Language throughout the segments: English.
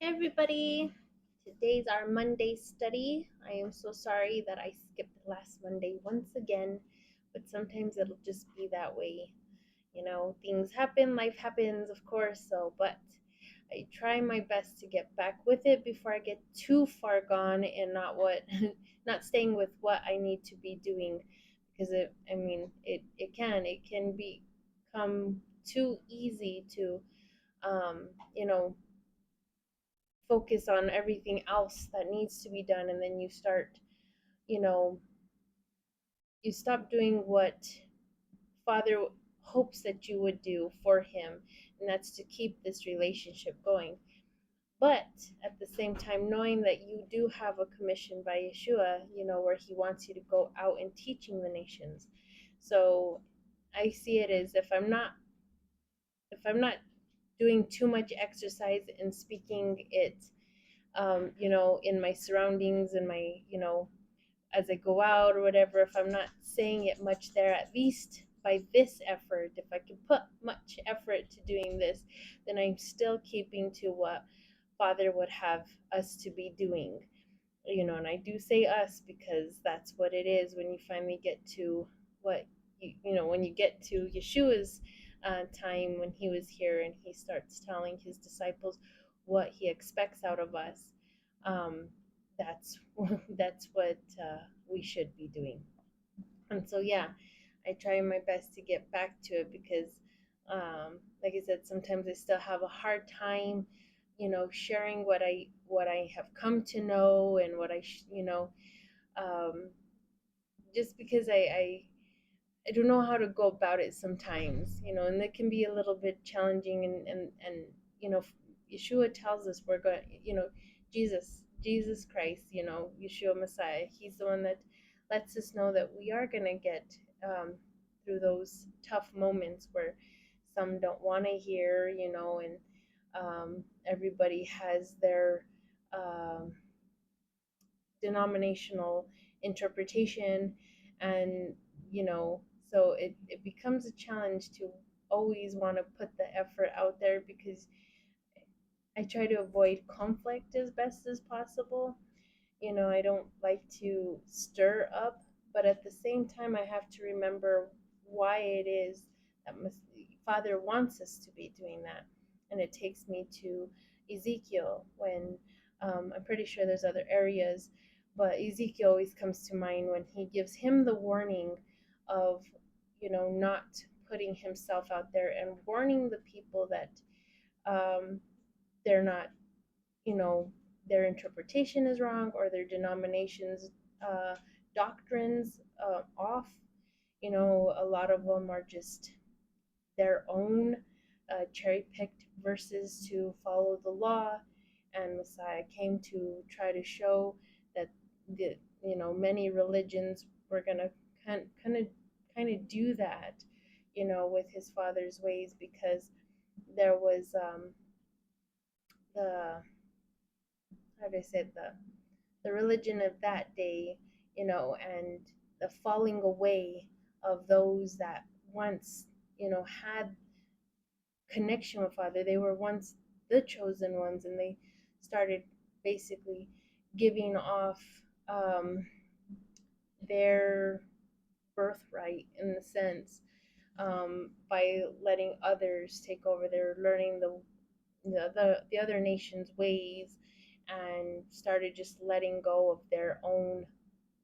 Hey everybody, today's our Monday study. I am so sorry that I skipped last Monday once again, but sometimes it'll just be that way. Things happen, life happens, of course, but I try my best to get back with it before I get too far gone and not staying with what I need to be doing because it can become too easy to um, you know, focus on everything else that needs to be done, and then you know you stop doing what father hopes that you would do for him, and that's to keep this relationship going. But at the same time, knowing that you do have a commission by Yeshua, where he wants you to go out and teaching the nations. So I see it as if I'm not doing too much exercise and speaking it, in my surroundings and as I go out or whatever, if I'm not saying it much there, at least by this effort, if I can put much effort to doing this, then I'm still keeping to what Father would have us to be doing. And I do say us because that's what it is when you finally get to what when you get to Yeshua's time when he was here and he starts telling his disciples what he expects out of us. Um, that's that's what we should be doing. And so yeah, I try my best to get back to it because, like I said, sometimes I still have a hard time, sharing what I have come to know and um, just because I don't know how to go about it sometimes, and it can be a little bit challenging. And Yeshua tells us we're going, Jesus Christ, Yeshua Messiah. He's the one that lets us know that we are going to get through those tough moments where some don't want to hear, and everybody has their um, denominational interpretation. And so it becomes a challenge to always want to put the effort out there because I try to avoid conflict as best as possible. I don't like to stir up, but at the same time I have to remember why it is that Father wants us to be doing that. And it takes me to Ezekiel when I'm pretty sure there's other areas, but Ezekiel always comes to mind when he gives him the warning of not putting himself out there and warning the people that they're not, you know, their interpretation is wrong or their denomination's doctrines off. A lot of them are just their own cherry picked verses to follow the law. And Messiah came to try to show that many religions were gonna kind of do that, with his father's ways because there was the how do I say it, the religion of that day, and the falling away of those that once, had connection with Father. They were once the chosen ones, and they started basically giving off um, their birthright in a sense, by letting others take over. They're learning the other nations' ways and started just letting go of their own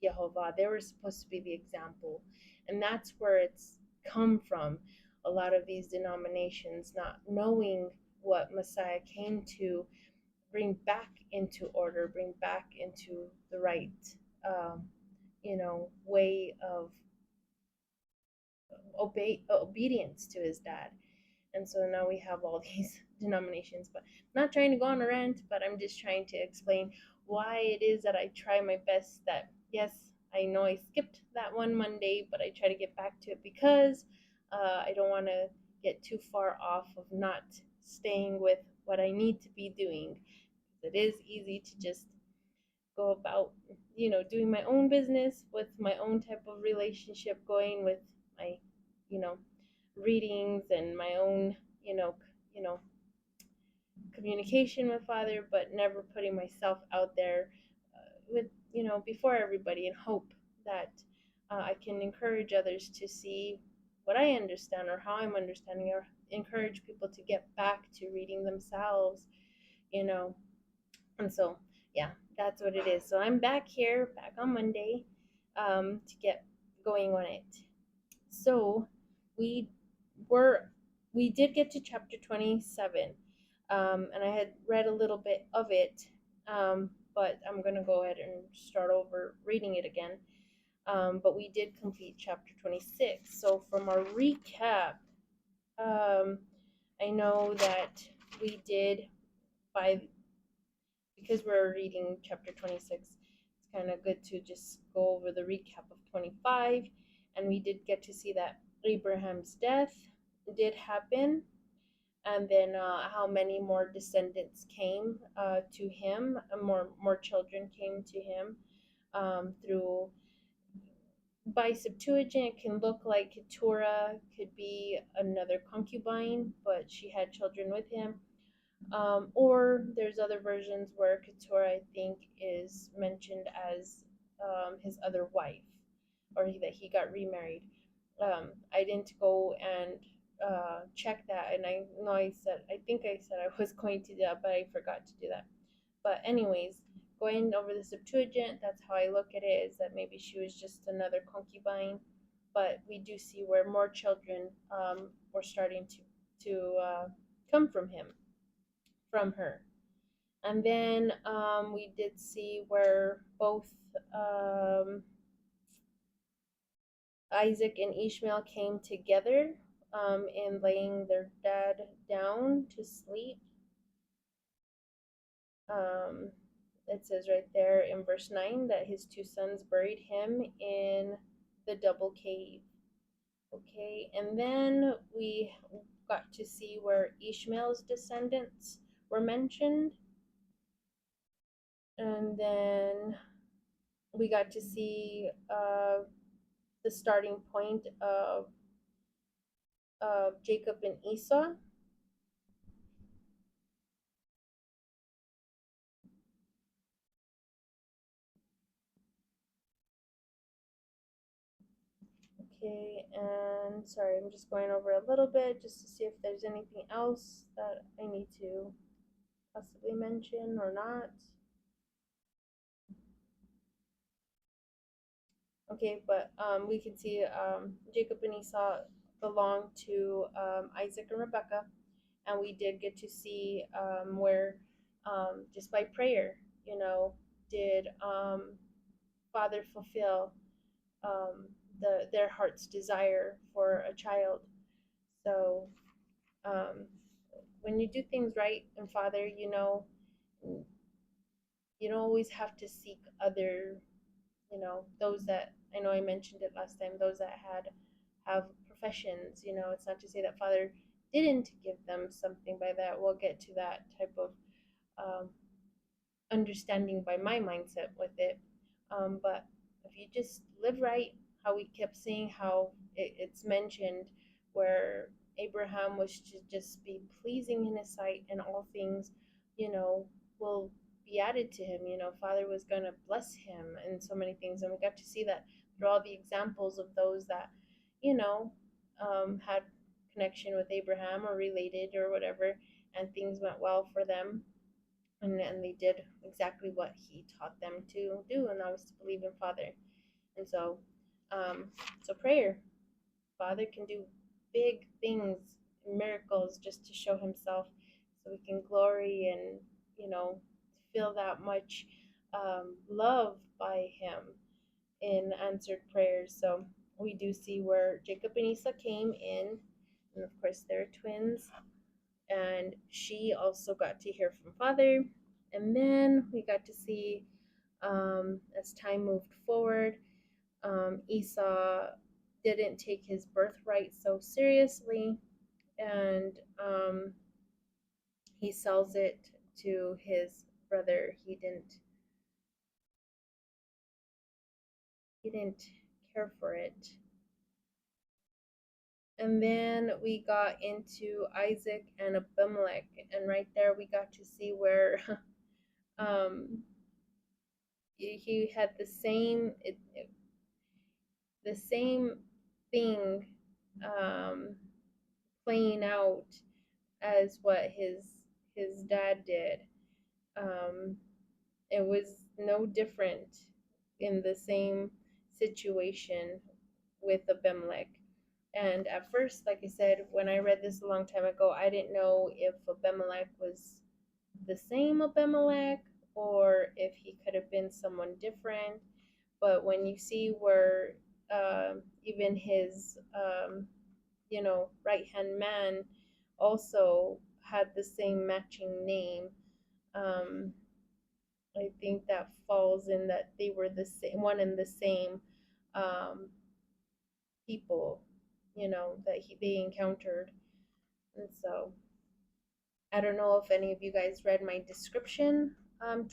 Yehovah. They were supposed to be the example. And that's where it's come from. A lot of these denominations not knowing what Messiah came to bring back into order, bring back into the right, um, way of obedience to his dad. And so now we have all these denominations. But I'm not trying to go on a rant, but I'm just trying to explain why it is that I try my best. That yes, I know I skipped that one Monday, but I try to get back to it because I don't want to get too far off of not staying with what I need to be doing. It is easy to just go about, doing my own business with my own type of relationship going with my, you know, readings and my own, you know, communication with Father, but never putting myself out there with, before everybody, and hope that I can encourage others to see what I understand or how I'm understanding, or encourage people to get back to reading themselves, you know. And so, yeah, that's what it is. So I'm back here, back on Monday, to get going on it. So we were we did get to chapter 27, and I had read a little bit of it, but I'm gonna go ahead and start over reading it again. But we did complete chapter 26. So from our recap, um, I know that we did, by because we're reading chapter 26, it's kind of good to just go over the recap of 25. And we did get to see that Abraham's death did happen, and then how many more descendants came to him, more children came to him through. By Septuagint, it can look like Keturah could be another concubine, but she had children with him. Or there's other versions where Keturah, I think, is mentioned as his other wife, or that he got remarried. I didn't go and check that, and I know I think I said I was going to do that, but I forgot to do that. But anyways, going over the Septuagint, that's how I look at it, is that maybe she was just another concubine, but we do see where more children were starting to come from her. And then we did see where both um, Isaac and Ishmael came together in laying their dad down to sleep. Um, it says right there in verse 9 that his two sons buried him in the double cave. Okay, and then we got to see where Ishmael's descendants were mentioned. And then we got to see the starting point of Jacob and Esau. Okay, and sorry, I'm just going over a little bit just to see if there's anything else that I need to possibly mention or not. Okay, but we can see Jacob and Esau belong to Isaac and Rebekah, and we did get to see where just by prayer, did Father fulfill their heart's desire for a child. So when you do things right, and Father, you don't always have to seek other, those that, I know I mentioned it last time, those that have professions. It's not to say that Father didn't give them something by that. We'll get to that type of um, understanding by my mindset with it. But if you just live right, how we kept seeing how it's mentioned, where Abraham was to just be pleasing in his sight, and all things, will be added to him. Father was going to bless him and so many things. And we got to see that through all the examples of those that, had connection with Abraham or related or whatever, and things went well for them, and they did exactly what he taught them to do, and that was to believe in Father. And so prayer, Father can do big things, miracles, just to show himself, so we can glory and feel that much love by him in answered prayers. So we do see where Jacob and Esau came in, and of course they're twins, and she also got to hear from Father. And then we got to see, as time moved forward, Esau didn't take his birthright so seriously, and he sells it to his brother. He didn't care for it. And then we got into Isaac and Abimelech, and right there we got to see where um, he had the same thing um, playing out as what his dad did. Um, it was no different in the same situation with Abimelech. And at first, like I said, when I read this a long time ago, I didn't know if Abimelech was the same Abimelech or if he could have been someone different. But when you see where even his, right hand man also had the same matching name, um, I think that falls in that they were the same, one and the same um, people, that they encountered. And so I don't know if any of you guys read my description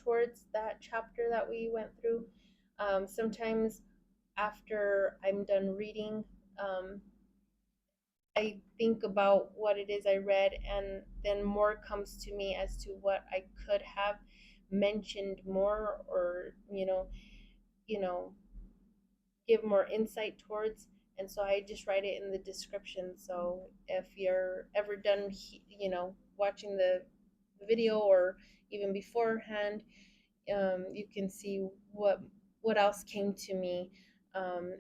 towards that chapter that we went through. Sometimes after I'm done reading, um, I think about what it is I read, and then more comes to me as to what I could have mentioned more, or you know, give more insight towards. And so I just write it in the description. So if you're ever done, watching the video or even beforehand, you can see what else came to me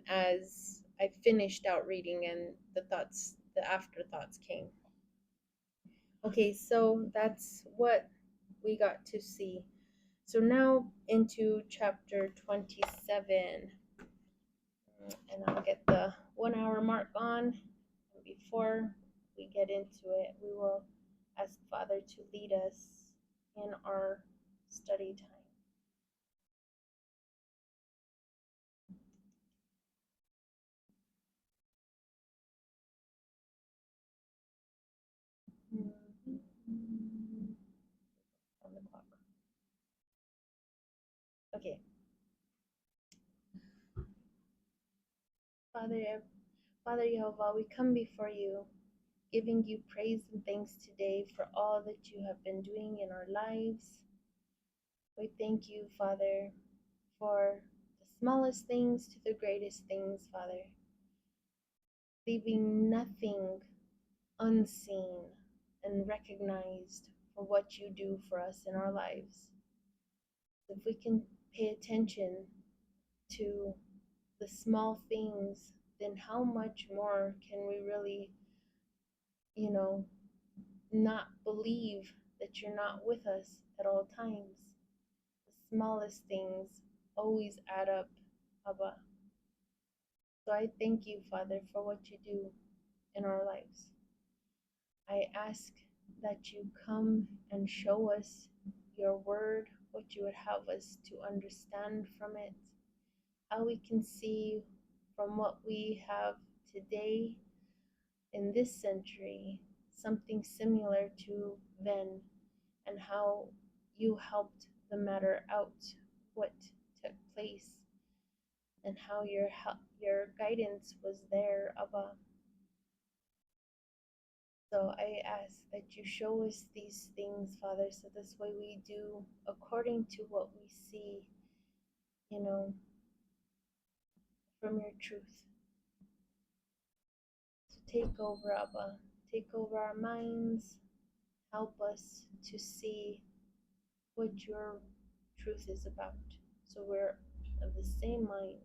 as I finished out reading and the afterthoughts came. Okay, so that's what we got to see. So now into chapter 27. And I'll get the 1 hour mark on. And before we get into it, we will ask Father to lead us in our study time. On the clock. Okay. Father Jehovah, we come before you, giving you praise and thanks today for all that you have been doing in our lives. We thank you, Father, for the smallest things to the greatest things, Father, leaving nothing unseen and recognized for what you do for us in our lives. If we can pay attention to the small things, then how much more can we really, you know, not believe that you're not with us at all times? The smallest things always add up, Abba. So I thank you, Father, for what you do in our lives. I ask that you come and show us your word, what you would have us to understand from it, how we can see from what we have today in this century something similar to then, and how you helped the matter out, what took place, and how your guidance was there, Abba. So I ask that you show us these things, Father, so this way we do according to what we see, you know, from your truth. So take over, Abba. Take over our minds. Help us to see what your truth is about. So we're of the same mind.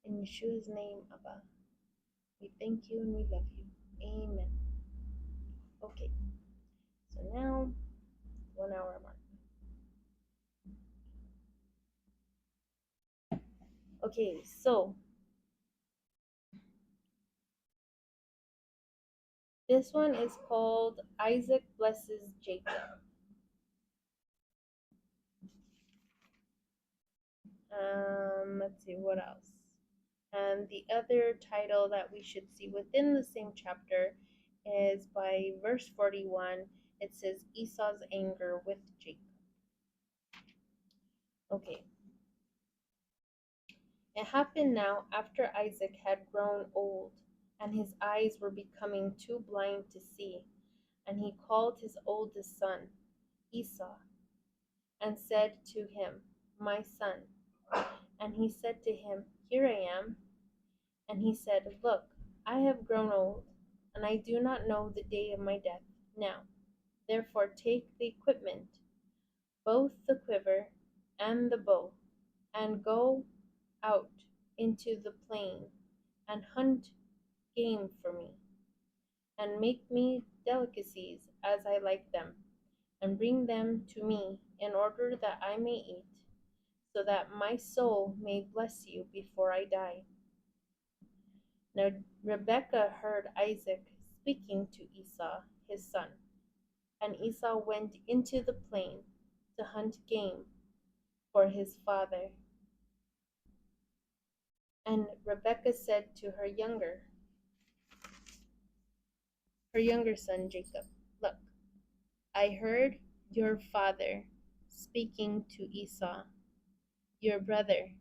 In Yeshua's name, Abba, we thank you and we love you. Amen. Okay, so now 1 hour mark. Okay, so this one is called Isaac Blesses Jacob. Let's see what else. And the other title that we should see within the same chapter is by verse 41. It says Esau's anger with Jacob. Okay. It happened now after Isaac had grown old, and his eyes were becoming too blind to see, and he called his oldest son, Esau, and said to him, My son. And he said to him, Here I am. And he said, Look, I have grown old, and I do not know the day of my death. Now, therefore, take the equipment, both the quiver and the bow, and go out into the plain, and hunt game for me, and make me delicacies as I like them, and bring them to me, in order that I may eat, so that my soul may bless you before I die. Now Rebekah heard Isaac speaking to Esau his son, and Esau went into the plain to hunt game for his father. And Rebekah said to her younger son Jacob, Look, I heard your father speaking to Esau, your brother,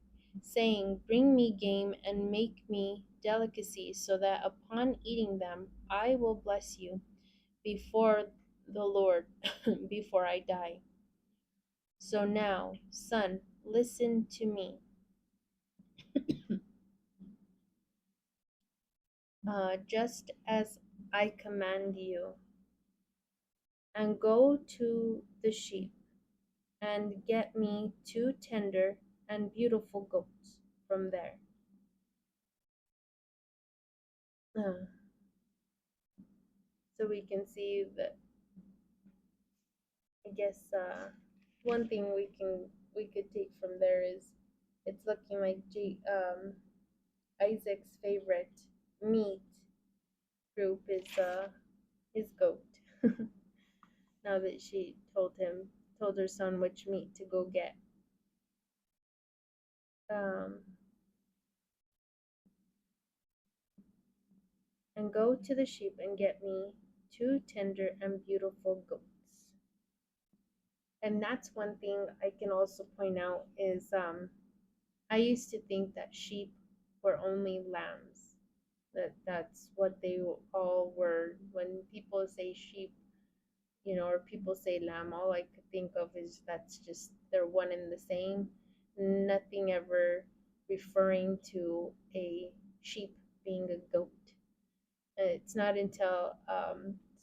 saying, Bring me game and make me delicacies, so that upon eating them I will bless you before the Lord before I die. So now, son, listen to me, just as I command you, and go to the sheep and get me 2 tender and beautiful goats from there. Uh, so we can see that, I guess, one thing we could take from there is it's looking like Isaac's favorite meat group is his goat. Now that she told her son which meat to go get. Um, and go to the sheep and get me 2 tender and beautiful goats. And that's one thing I can also point out is I used to think that sheep were only lambs. That's what they all were. When people say sheep, or people say lamb, all I could think of is that's just they're one and the same. Nothing ever referring to a sheep being a goat. It's not until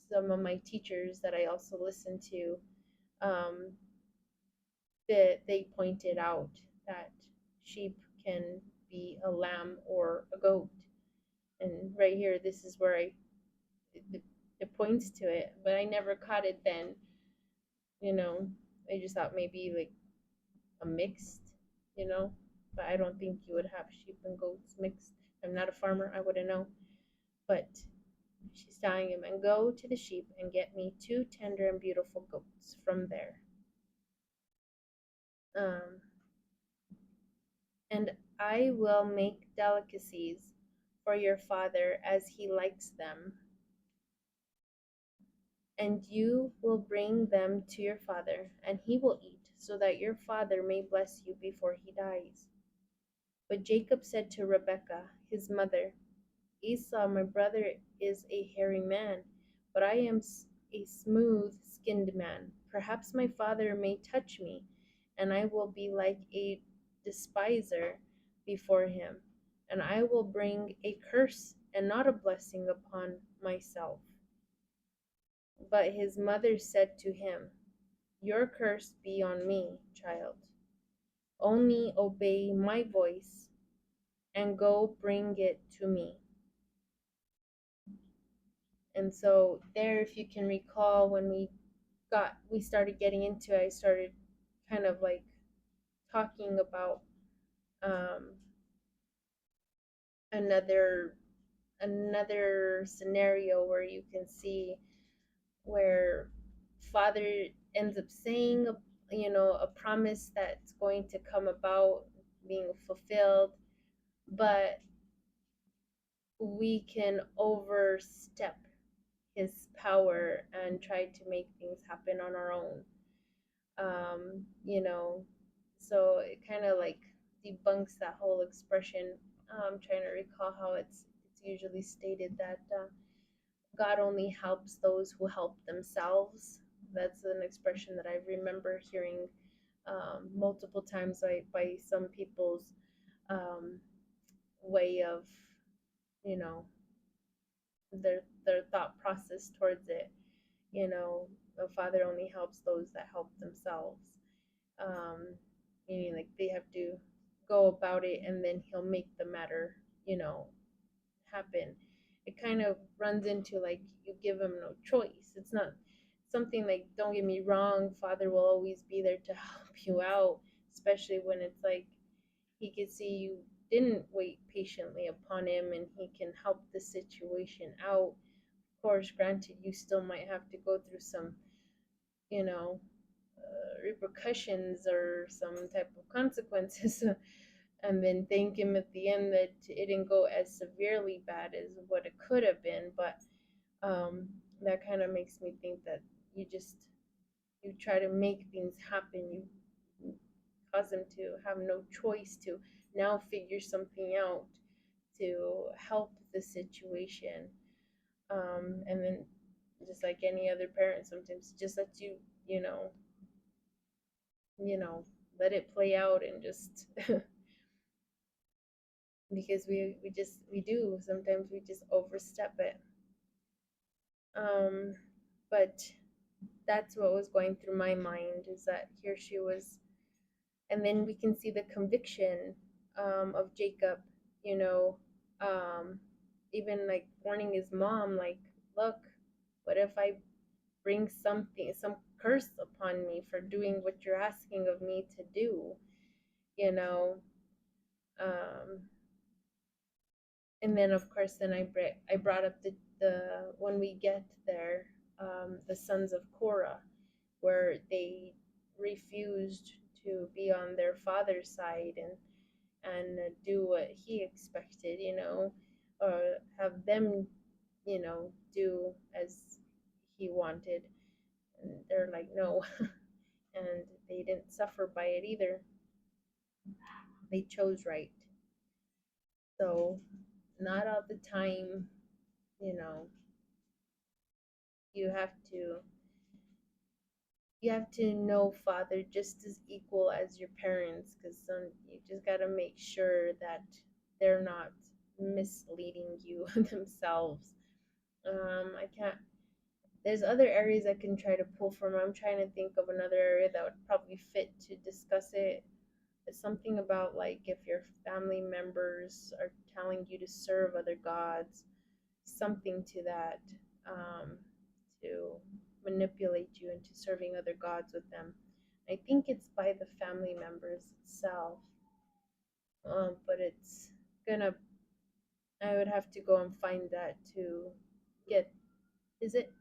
some of my teachers that I also listen to um, that they pointed out that sheep can be a lamb or a goat. And right here, this is where it, it points to it, but I never caught it then. You know, I just thought maybe like a mixed, you know, but I don't think you would have sheep and goats mixed. I'm not a farmer, I wouldn't know. But she's telling him, and go to the sheep and get me 2 tender and beautiful goats from there. Um, and I will make delicacies for your father as he likes them, and you will bring them to your father, and he will eat, so that your father may bless you before he dies. But Jacob said to Rebekah, his mother, Esau, my brother, is a hairy man, but I am a smooth-skinned man. Perhaps my father may touch me, and I will be like a despiser before him, and I will bring a curse and not a blessing upon myself. But his mother said to him, Your curse be on me, child. Only obey my voice and go bring it to me. And so there, if you can recall, when we started getting into it, I started kind of like talking about um, another another scenario where you can see where father ends up saying a promise that's going to come about being fulfilled, but we can overstep his power and try to make things happen on our own. um, you know, so it kind of like debunks that whole expression. I'm trying to recall how it's usually stated that God only helps those who help themselves. That's an expression that I remember hearing multiple times by some people's um, way of, you know, their thought process towards it. You know, the Father only helps those that help themselves. Um, Meaning like they have to go about it, and then He'll make the matter, you know, happen. It kind of runs into like you give Him no choice. It's not something like, don't get me wrong, Father will always be there to help you out, especially when it's like He can see you didn't wait patiently upon Him, and He can help the situation out. Of course, granted, you still might have to go through some, you know, repercussions or some type of consequences, and then thank Him at the end that it didn't go as severely bad as what it could have been. But um, that kind of makes me think that you just you try to make things happen. You cause them to have no choice to now figure something out to help the situation. And then just like any other parent, sometimes just let you know, you know, let it play out, and just because we do sometimes we just overstep it. um but that's what was going through my mind, is that here she was, and then we can see the conviction of Jacob, you know, um even like warning his mom, like, look, what if I bring some curse upon me for doing what you're asking of me to do, you know. um and then of course then I brought up the when we get there, the sons of Korah, where they refused to be on their father's side and do what he expected, you know, or have them, you know, do as he wanted, and they're like, no. And they didn't suffer by it either. They chose right. So not all the time, you know, you have to you have to know Father just as equal as your parents, because you just got to make sure that they're not misleading you themselves. I can't. There's other areas I can try to pull from. I'm trying to think of another area that would probably fit to discuss it. It's something about like if your family members are telling you to serve other gods, something to that, um, to manipulate you into serving other gods with them. I think it's by the family members itself, but it's gonna. I would have to go and find that to get. Is it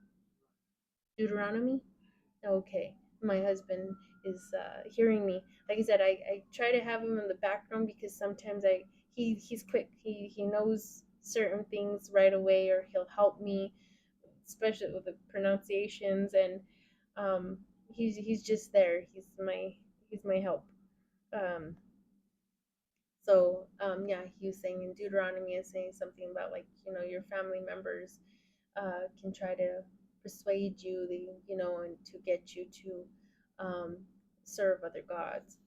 Deuteronomy? Okay, my husband is hearing me. Like I said, I try to have him in the background because sometimes he's quick. He knows certain things right away, or he'll help me, especially with the pronunciations. And he's just there. He's my help. Um, yeah, he was saying in Deuteronomy, is saying something about, like, you know, your family members can try to persuade you, you know, and to get you to um, serve other gods,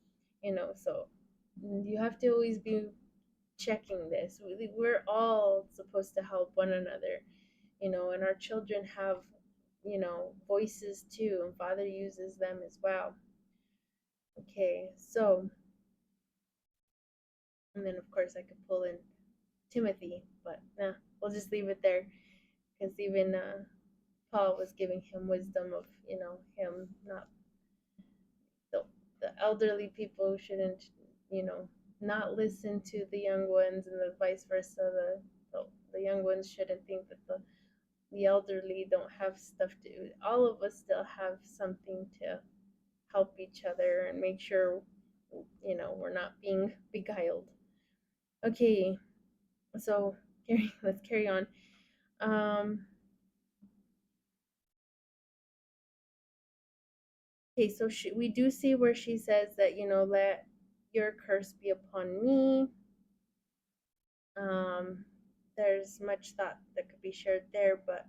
you know. So you have to always be checking this. We're all supposed to help one another, you know, and our children have, you know, voices too, and Father uses them as well. Okay, so, and then of course I could pull in Timothy, but nah, we'll just leave it there, because even Paul was giving him wisdom of, you know, him not the the elderly people shouldn't, you know, not listen to the young ones, and the vice versa. The young ones shouldn't think that the elderly don't have stuff to do. All of us still have something to help each other and make sure, you know, we're not being beguiled. Okay, so let's carry on. Um, okay, so we do see where she says that, you know, let your curse be upon me. Um, there's much thought that could be shared there, but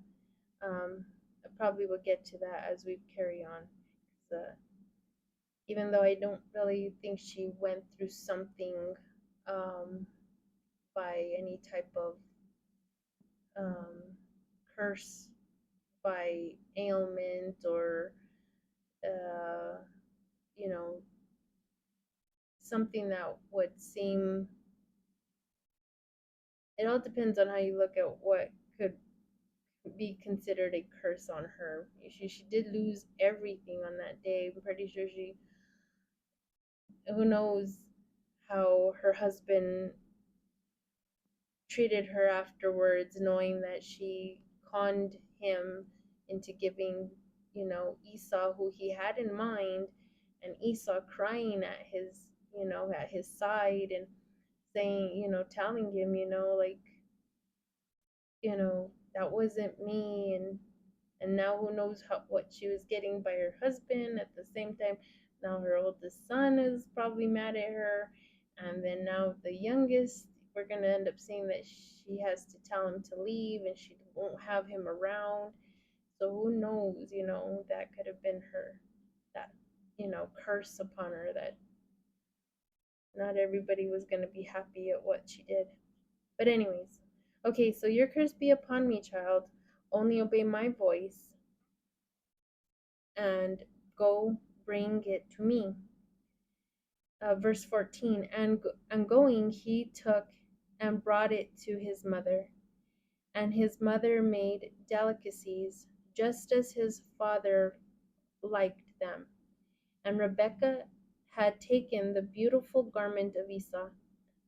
I probably will get to that as we carry on. Even though I don't really think she went through something um, by any type of um, curse, by ailment, or uh, you know, something that would seem. It all depends on how you look at what could be considered a curse on her. She did lose everything on that day. I'm pretty sure she, who knows how her husband treated her afterwards, knowing that she conned him into giving, Esau, who he had in mind, and Esau crying at his, at his side, and saying, telling him, like, that wasn't me, and now who knows what she was getting by her husband. At the same time, now her oldest son is probably mad at her, and then now the youngest, we're going to end up seeing that she has to tell him to leave and she won't have him around. So who knows, that could have been her, that, curse upon her, that not everybody was going to be happy at what she did. But anyways, okay, so your curse be upon me, child. Only obey my voice and go bring it to me. Verse 14, and going, he took and brought it to his mother. And his mother made delicacies, just as his father liked them. And Rebekah had taken the beautiful garment of Esau,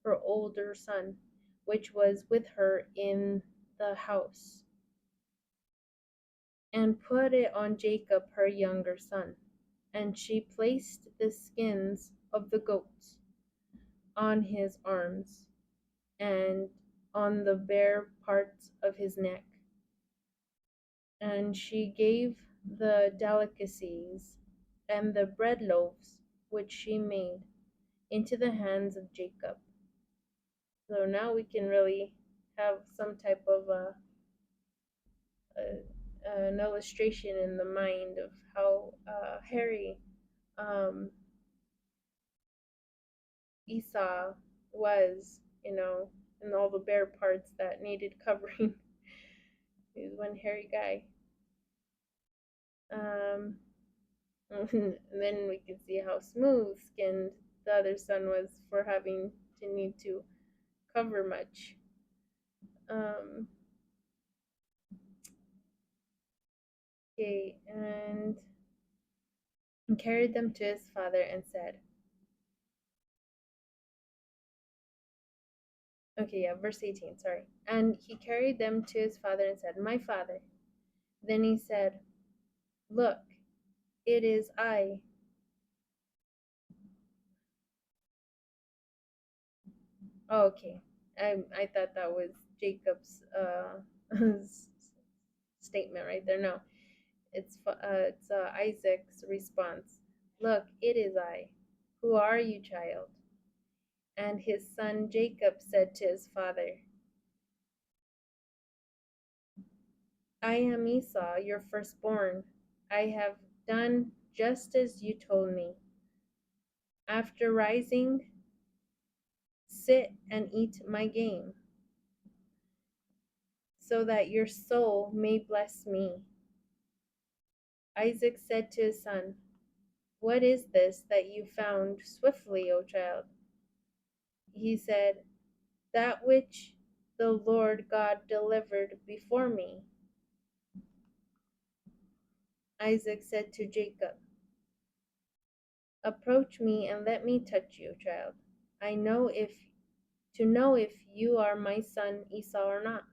her older son, which was with her in the house, and put it on Jacob, her younger son. And she placed the skins of the goats on his arms and on the bare parts of his neck. And she gave the delicacies and the bread loaves which she made into the hands of Jacob. So now we can really have some type of an illustration in the mind of how hairy um, Esau was, and all the bare parts that needed covering. He was one hairy guy. And then we can see how smooth skinned the other son was for having to need to cover much. Okay, and carried them to his father and said, okay, yeah, verse 18, sorry. And he carried them to his father and said, my father. Then he said, look, it is I. Oh, okay. I thought that was Jacob's statement right there. No, it's Isaac's response. Look, it is I. Who are you, child? And his son Jacob said to his father, I am Esau, your firstborn. I have done just as you told me. After rising, sit and eat my game, so that your soul may bless me. Isaac said to his son, what is this that you found swiftly, O child? He said, that which the Lord God delivered before me. Isaac said to Jacob, approach me and let me touch you, child. I know if you are my son Esau or not.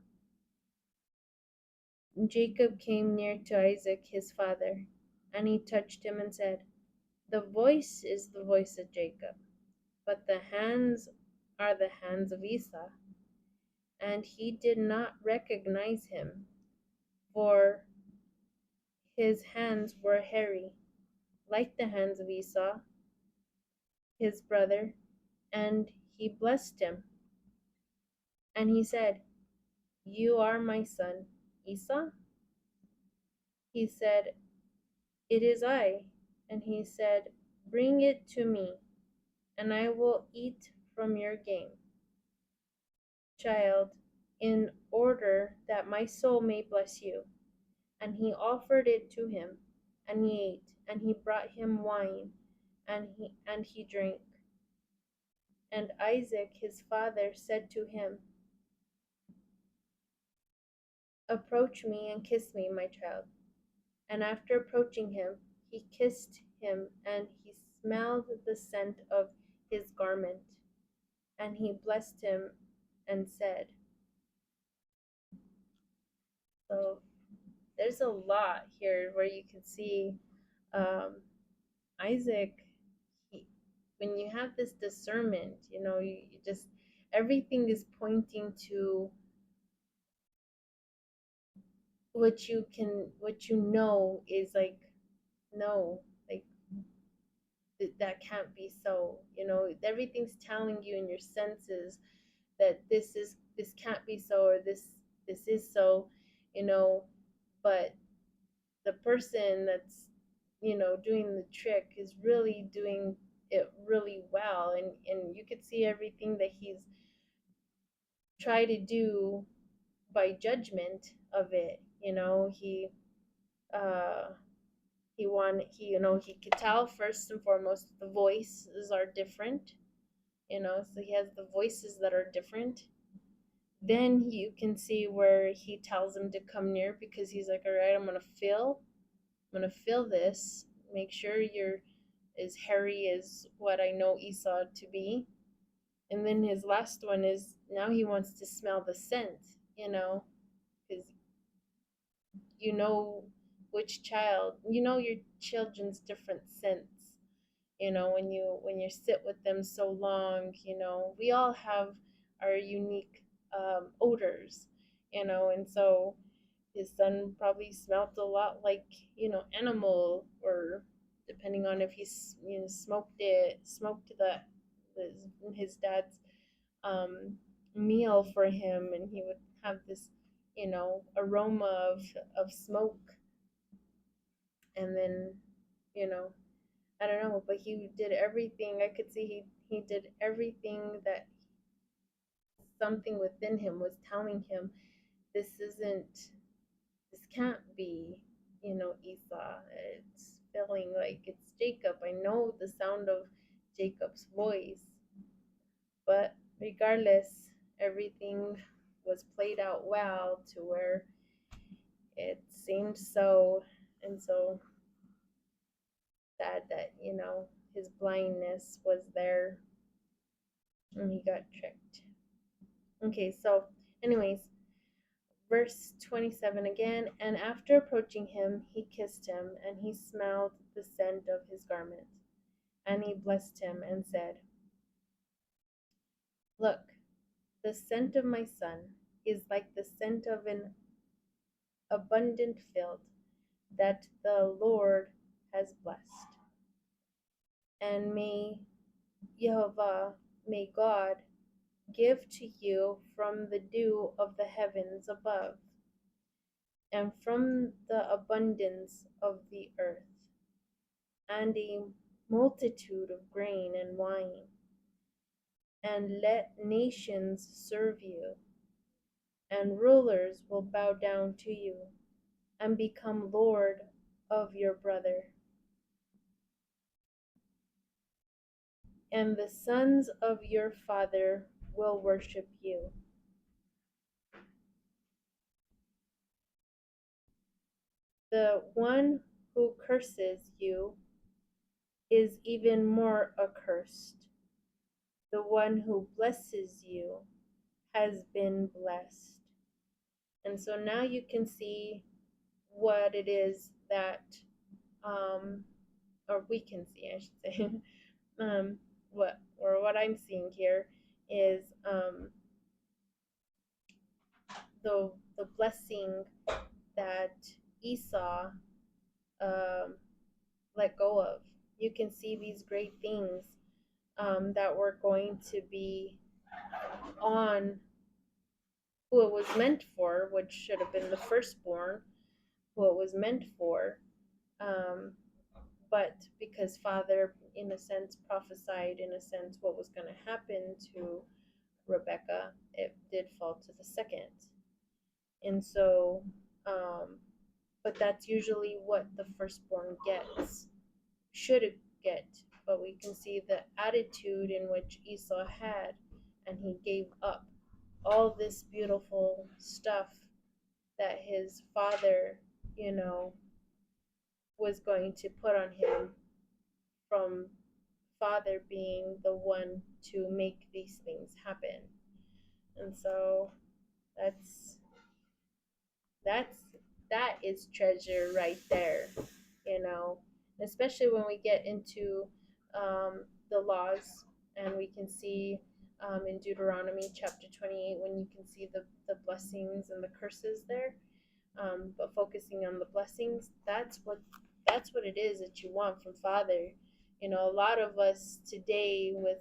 Jacob came near to Isaac his father, and he touched him and said, the voice is the voice of Jacob, but the hands are the hands of Esau. And he did not recognize him, for his hands were hairy, like the hands of Esau, his brother. And he blessed him. And he said, "You are my son, Esau?" He said, "It is I." And he said, "Bring it to me, and I will eat from your game, child, in order that my soul may bless you." And he offered it to him, and he ate, and he brought him wine, and he drank. And Isaac his father said to him, "Approach me and kiss me, my child." And after approaching him, he kissed him, and he smelled the scent of his garment. And he blessed him and said, so there's a lot here where you can see um, Isaac, he, when you have this discernment, you just, everything is pointing to what you know is like, no, like that can't be so. Everything's telling you in your senses that this can't be so, or this is so, you know, but the person that's doing the trick is really doing it really well, and you could see everything that he's tried to do by judgment of it. Uh he could tell first and foremost the voices are different, so he has the voices that are different. Then you can see where he tells him to come near, because he's like, all right, I'm gonna feel this, make sure you're as hairy as what I know Esau to be. And then his last one is, now he wants to smell the scent, because you know which child, your children's different scents. When you sit with them so long, we all have our unique odors, and so his son probably smelled a lot like, animal, or depending on if he's, smoked his dad's um, meal for him, and he would have this, aroma of smoke. And then, you know, I don't know, but he did everything. I could see he did everything that something within him was telling him, this isn't, this can't be, Esau. It's feeling like it's Jacob. I know the sound of Jacob's voice. But regardless, everything was played out well to where it seemed so. And so sad that, his blindness was there and he got tricked. Okay, so, anyways, verse 27 again. And after approaching him, he kissed him, and he smelled the scent of his garment. And he blessed him and said, "Look, the scent of my son is like the scent of an abundant field that the Lord has blessed. And Jehovah, may God give to you from the dew of the heavens above, and from the abundance of the earth, and a multitude of grain and wine, and let nations serve you, and rulers will bow down to you, and become Lord of your brother. And the sons of your father will worship you." The one who curses you is even more accursed. The one who blesses you has been blessed. And so now you can see what it is that, or we can see, I should say, what I'm seeing here is the blessing that Esau um, let go of. You can see these great things that were going to be on who it was meant for, which should have been the firstborn, who it was meant for. Um, but because Father, in a sense, prophesied, in a sense, what was going to happen to Rebecca, it did fall to the second. And so, but that's usually what the firstborn gets, should get. But we can see the attitude in which Esau had, and he gave up all this beautiful stuff that his father, you know, was going to put on him from father being the one to make these things happen. And so that's that's that is treasure right there, you know, especially when we get into the laws, and we can see in Deuteronomy chapter 28, when you can see the blessings and the curses there, but focusing on the blessings, that's what it is that you want from Father. You know, a lot of us today, with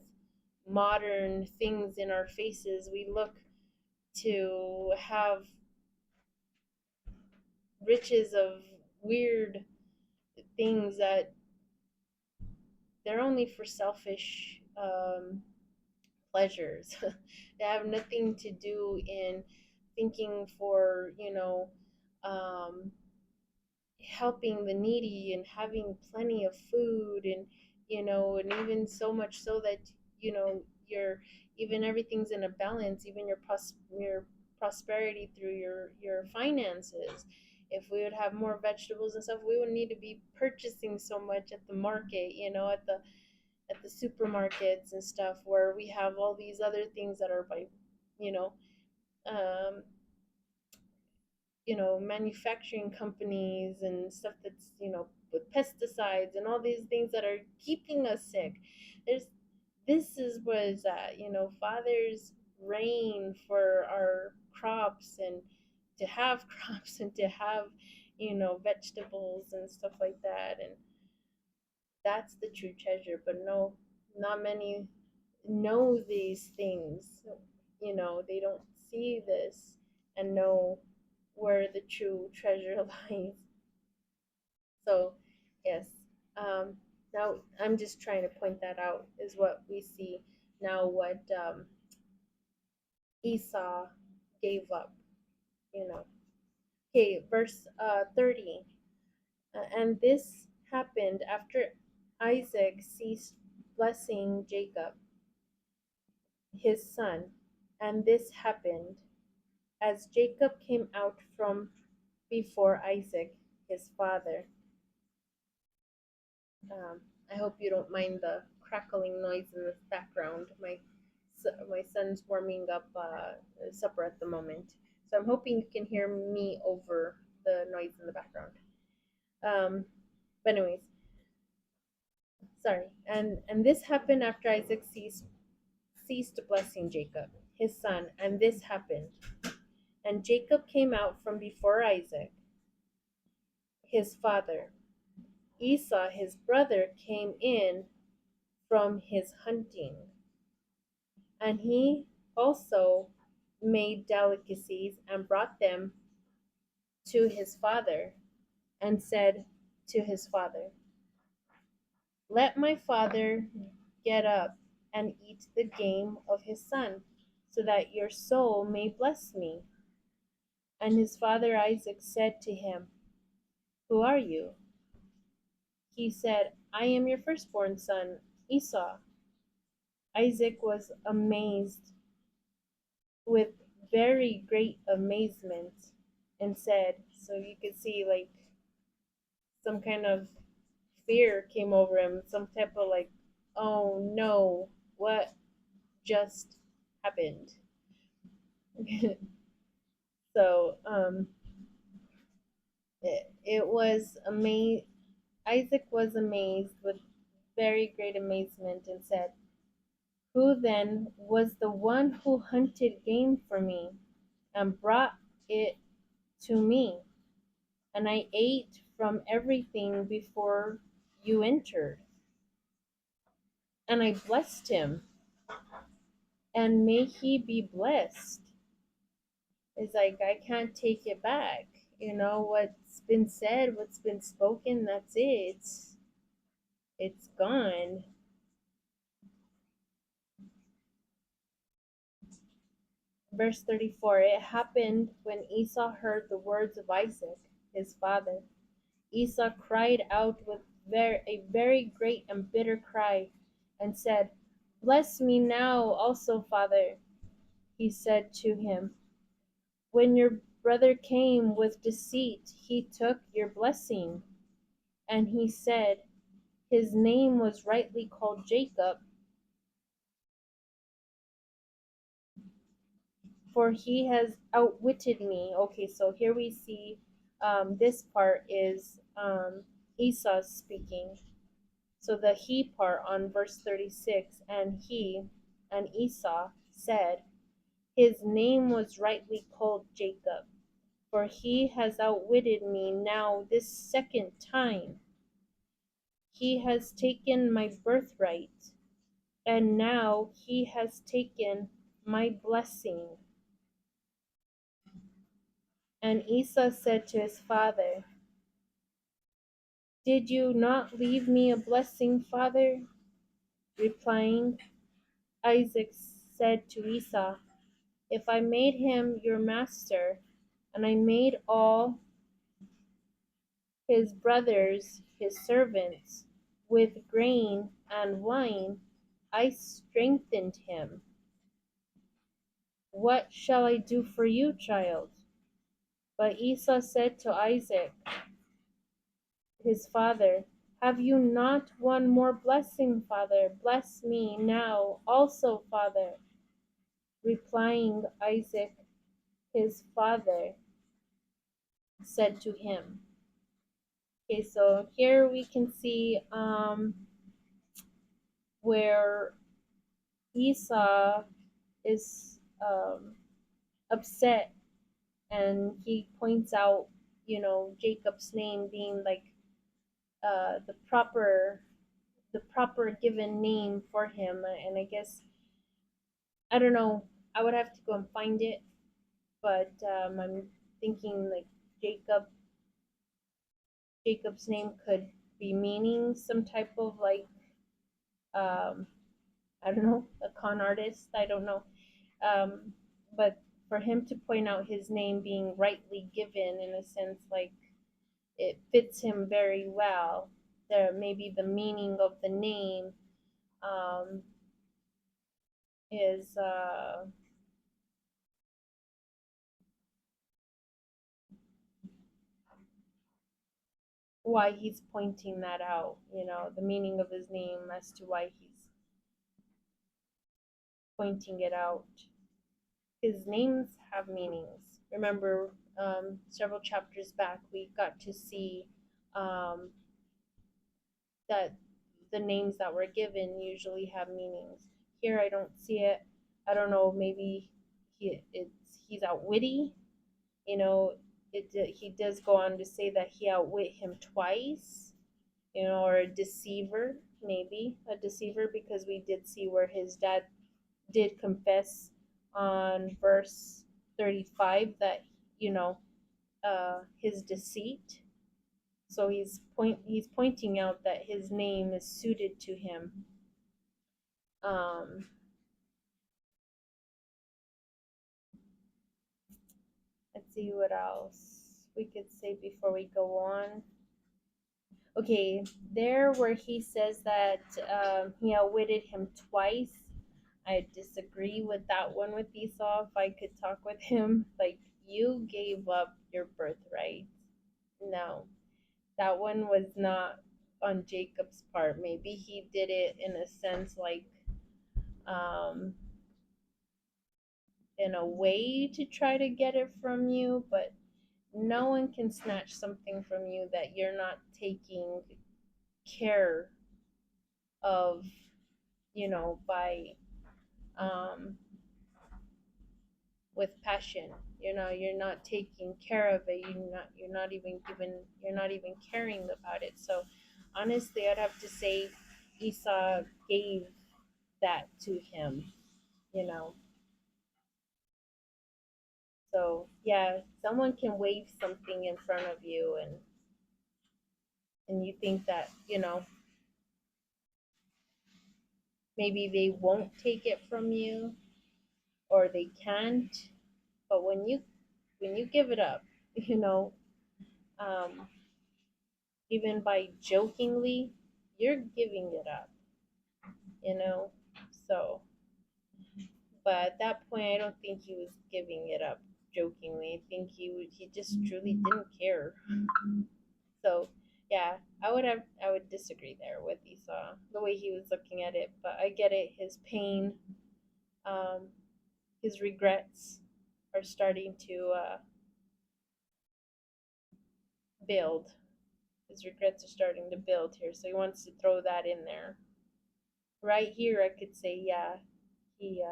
modern things in our faces, we look to have riches of weird things that they're only for selfish pleasures. They have nothing to do in thinking for, helping the needy and having plenty of food, and and even so much so that you're even everything's in a balance, even your prosperity through your finances. If we would have more vegetables and stuff, we wouldn't need to be purchasing so much at the market, at the supermarkets and stuff, where we have all these other things that are by you know um, manufacturing companies and stuff that's, with pesticides and all these things that are keeping us sick. There's This is what is that, Father's reign for our crops, and to have crops, and to have, vegetables and stuff like that. And that's the true treasure. But no, not many know these things. They don't see this and know where the true treasure lies. So, yes. Now, I'm just trying to point that out, is what we see now, what Esau gave up, you know. Okay, verse 30. And this happened after Isaac ceased blessing Jacob, his son. And this happened as Jacob came out from before Isaac, his father. I hope you don't mind the crackling noise in the background. My son's warming up supper at the moment, so I'm hoping you can hear me over the noise in the background. But anyways, sorry. And this happened after Isaac ceased blessing Jacob, his son. And this happened, and Jacob came out from before Isaac, his father. Esau, his brother, came in from his hunting, and he also made delicacies and brought them to his father, and said to his father, "Let my father get up and eat the game of his son, so that your soul may bless me." And his father Isaac said to him, "Who are you?" He said, "I am your firstborn son, Esau." Isaac was amazed with very great amazement, and said, so you could see like some kind of fear came over him, some type of like, oh no, what just happened? So it was amazed. Isaac was amazed with very great amazement, and said, "Who then was the one who hunted game for me and brought it to me? And I ate from everything before you entered." and I blessed him, and may he be blessed. It's like I can't take it back. What's been said, what's been spoken, that's it. It's gone. Verse 34. It happened when Esau heard the words of Isaac, his father. Esau cried out with a very great and bitter cry, and said, "Bless me now also, father." He said to him, "When your brother came with deceit, he took your blessing." And he said, "His name was rightly called Jacob, for he has outwitted me." Okay, so here we see this part is Esau speaking. So the he part on verse 36, and Esau said, "His name was rightly called Jacob, for he has outwitted me now this second time. He has taken my birthright, and now he has taken my blessing." And Esau said to his father, "Did you not leave me a blessing, father?" Replying, Isaac said to Esau, "If I made him your master, and I made all his brothers his servants with grain and wine, I strengthened him. What shall I do for you, child?" But Esau said to Isaac, his father, "Have you not one more blessing, father? Bless me now also, father." Replying, Isaac, his father, said to him. Okay, so here we can see where Esau is upset, and he points out, Jacob's name being like the proper given name for him. And I guess, I don't know, I would have to go and find it, but I'm thinking like Jacob Jacob's name could be meaning some type of like um, I don't know, a con artist. I don't know, um, but for him to point out his name being rightly given, in a sense, like it fits him very well. There maybe the meaning of the name um, is why he's pointing that out. The meaning of his name as to why he's pointing it out. His names have meanings. Remember, several chapters back, we got to see um, that the names that were given usually have meanings. Here, I don't see it. I don't know. Maybe he's outwitty. You know, he does go on to say that he outwit him twice. Or a deceiver, maybe a deceiver, because we did see where his dad did confess on verse 35 that his deceit. So he's pointing out that his name is suited to him. um let's see what else we could say before we go on. Okay, there where he says that he outwitted him twice, I disagree with that one with Esau. If I could talk with him, like, you gave up your birthright. No, that one was not on Jacob's part. Maybe he did it in a sense, like, um, in a way to try to get it from you, but no one can snatch something from you that you're not taking care of, by um, with passion. You're not taking care of it. You're not even caring about it. So honestly, I'd have to say Esau gave that to him, you know. So yeah, someone can wave something in front of you, and you think that, maybe they won't take it from you or they can't. But when you give it up, you know, um, even by jokingly, you're giving it up, you know. So, but at that point, I don't think he was giving it up jokingly. I think he just truly didn't care. So, yeah, I would disagree there with Esau the way he was looking at it. But I get it. His pain, um, his regrets are starting to build. His regrets are starting to build here, so he wants to throw that in there. Right here, I could say, yeah, he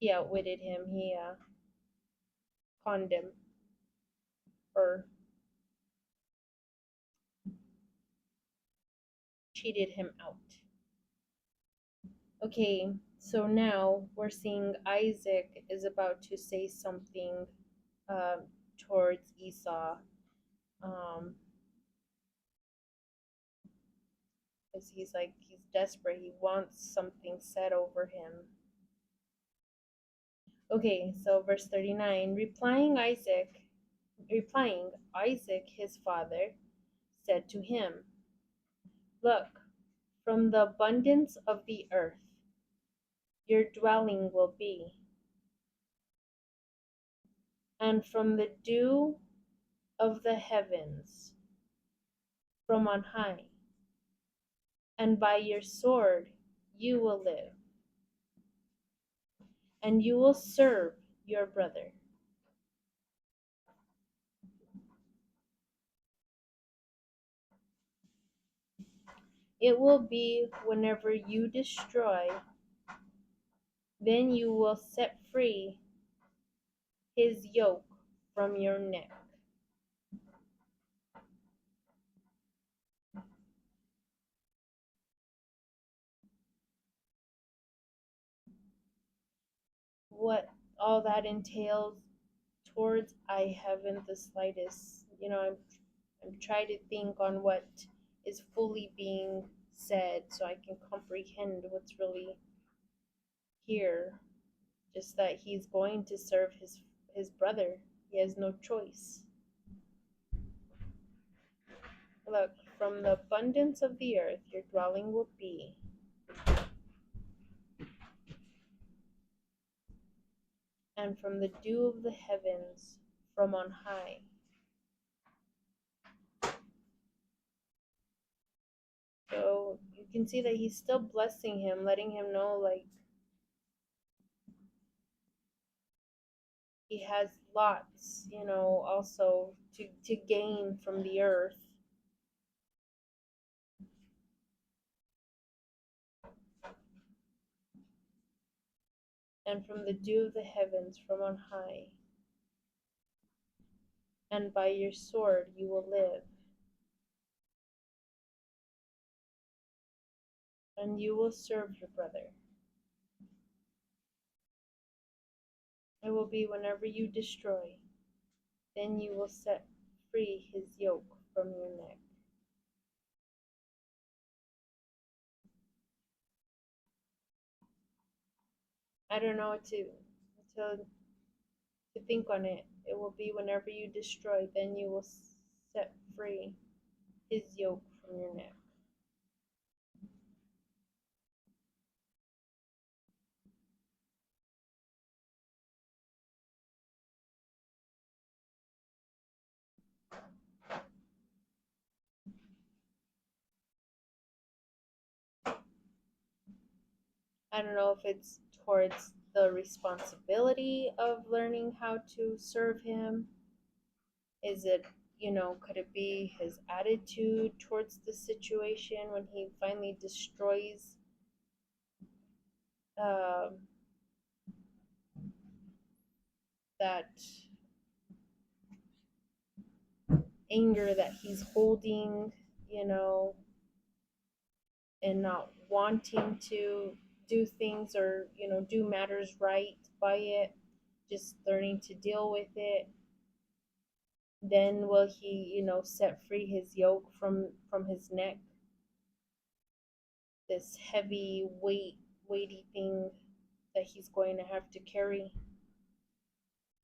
outwitted him. He conned him or cheated him out. Okay, so now we're seeing Isaac is about to say something um, towards Esau. Um, because he's desperate. He wants something said over him. Okay, so verse 39, replying Isaac his father said to him, look, from the abundance of the earth your dwelling will be, and from the dew of the heavens from on high, and by your sword you will live, and you will serve your brother. It will be whenever you destroy, then you will set free his yoke from your neck. What all that entails towards, I haven't the slightest, I'm trying to think on what is fully being said so I can comprehend what's really here. Just that he's going to serve his brother. He has no choice. Look, from the abundance of the earth your dwelling will be, and from the dew of the heavens from on high. So you can see that he's still blessing him, letting him know, like, he has lots, also to gain from the earth. And from the dew of the heavens from on high. And by your sword you will live. And you will serve your brother. It will be whenever you destroy, then you will set free his yoke from your neck. I don't know what to think on it. It will be whenever you destroy, then you will set free his yoke from your neck. I don't know if it's towards the responsibility of learning how to serve him. Is it, could it be his attitude towards the situation when he finally destroys um, that anger that he's holding, you know, and not wanting to do things, or do matters right by it, just learning to deal with it. Then will he set free his yoke from his neck, this heavy weighty thing that he's going to have to carry.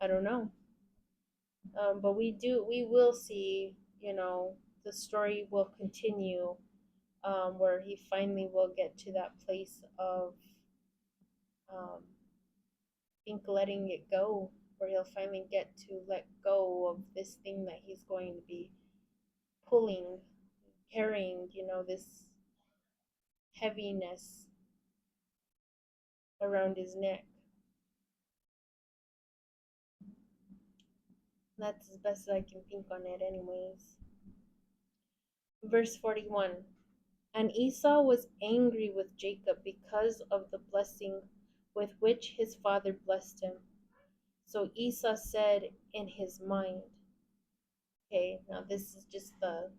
I don't know. But we will see, the story will continue, where he finally will get to that place of, um, I think, letting it go, where he'll finally get to let go of this thing that he's going to be pulling, carrying, this heaviness around his neck. That's as best as I can think on it, anyways. Verse 41. And Esau was angry with Jacob because of the blessing with which his father blessed him. So Esau said in his mind, okay, now this is just the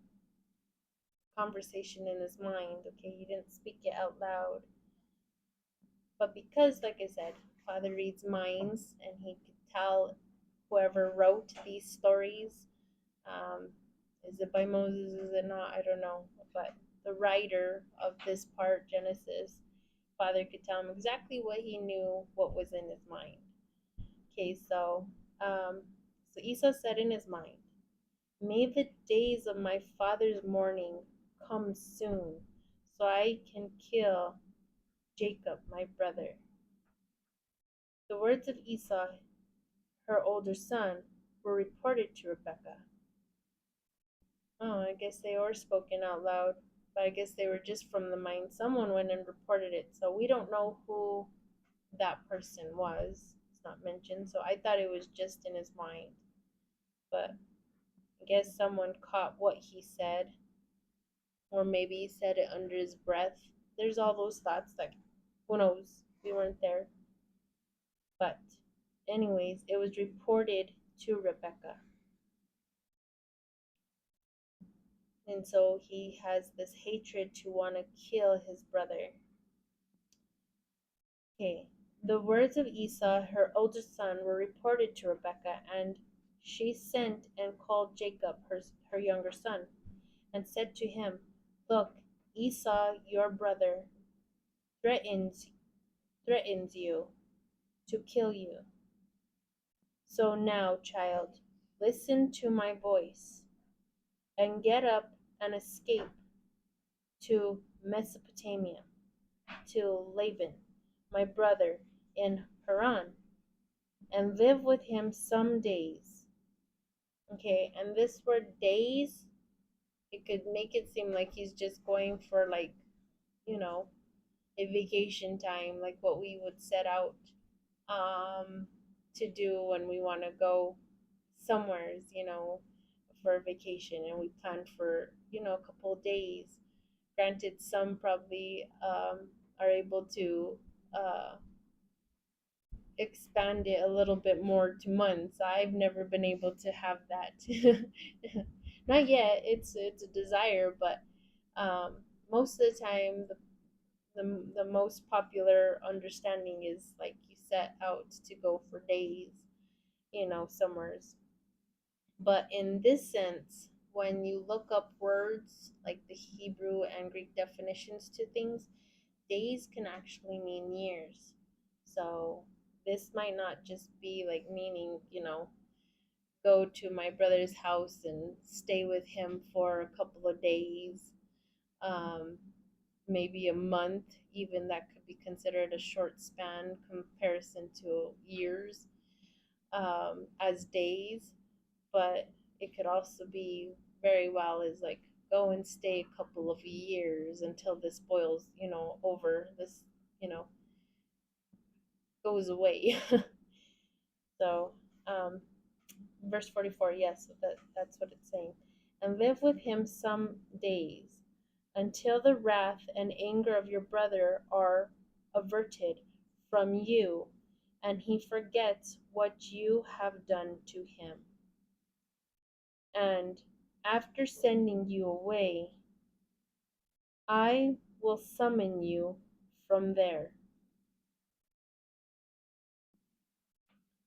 conversation in his mind, okay, he didn't speak it out loud. But because, like I said, Father reads minds, and he could tell whoever wrote these stories, um, is it by Moses, is it not, I don't know, but the writer of this part, Genesis, Father could tell him exactly what he knew, what was in his mind. Okay, so Esau said in his mind, may the days of my father's mourning come soon, so I can kill Jacob, my brother. The words of Esau, her older son, were reported to Rebekah. Oh, I guess they were spoken out loud, but I guess they were just from the mind. Someone went and reported it, so we don't know who that person was. It's not mentioned, so I thought it was just in his mind. But I guess someone caught what he said, or maybe he said it under his breath. There's all those thoughts that, who knows? We weren't there. But, anyways, it was reported to Rebekah. And so he has this hatred to want to kill his brother. Okay. The words of Esau, her oldest son, were reported to Rebekah, and she sent and called Jacob, her younger son, and said to him, look, Esau, your brother, threatens you to kill you. So now, child, listen to my voice, and get up and escape to Mesopotamia, to Laban, my brother, in Haran, and live with him some days. Okay, and this word days, it could make it seem like he's just going for, like, you know, a vacation time, like what we would set out to do when we want to go somewheres, for a vacation, and we plan for, a couple of days. Granted, some probably are able to expand it a little bit more to months. I've never been able to have that. Not yet. It's a desire, but most of the time, the most popular understanding is like you set out to go for days, somewheres. But in this sense, when you look up words like the Hebrew and Greek definitions to things, days can actually mean years. So this might not just be like meaning, go to my brother's house and stay with him for a couple of days, um, maybe a month, even that could be considered a short span comparison to years, as days. But it could also be very well as like go and stay a couple of years until this boils, over, this, you know, goes away. So, verse 44, yes, that's what it's saying. And live with him some days until the wrath and anger of your brother are averted from you, and he forgets what you have done to him. And after sending you away, I will summon you from there,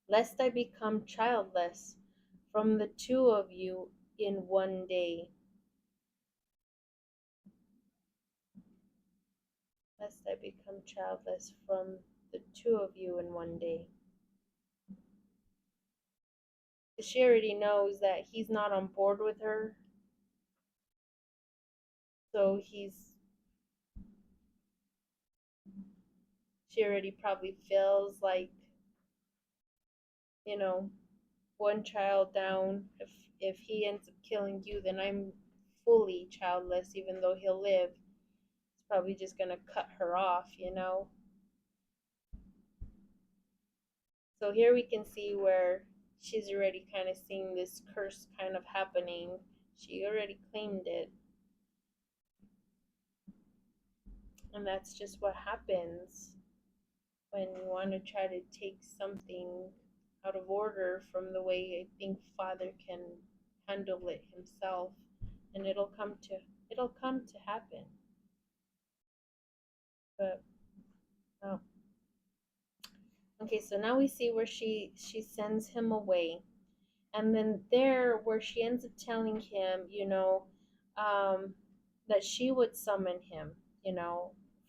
lest I become childless from the two of you in one day. Lest I become childless from the two of you in one day. She already knows that he's not on board with her, so she already probably feels like, you know, one child down. If he ends up killing you, then I'm fully childless, even though he'll live. It's probably just gonna cut her off. So here we can see where she's already kind of seeing this curse kind of happening. She already claimed it. And that's just what happens when you want to try to take something out of order from the way I think Father can handle it himself, and it'll come to happen. But oh. Okay, so now we see where she sends him away, and then there where she ends up telling him, um, that she would summon him,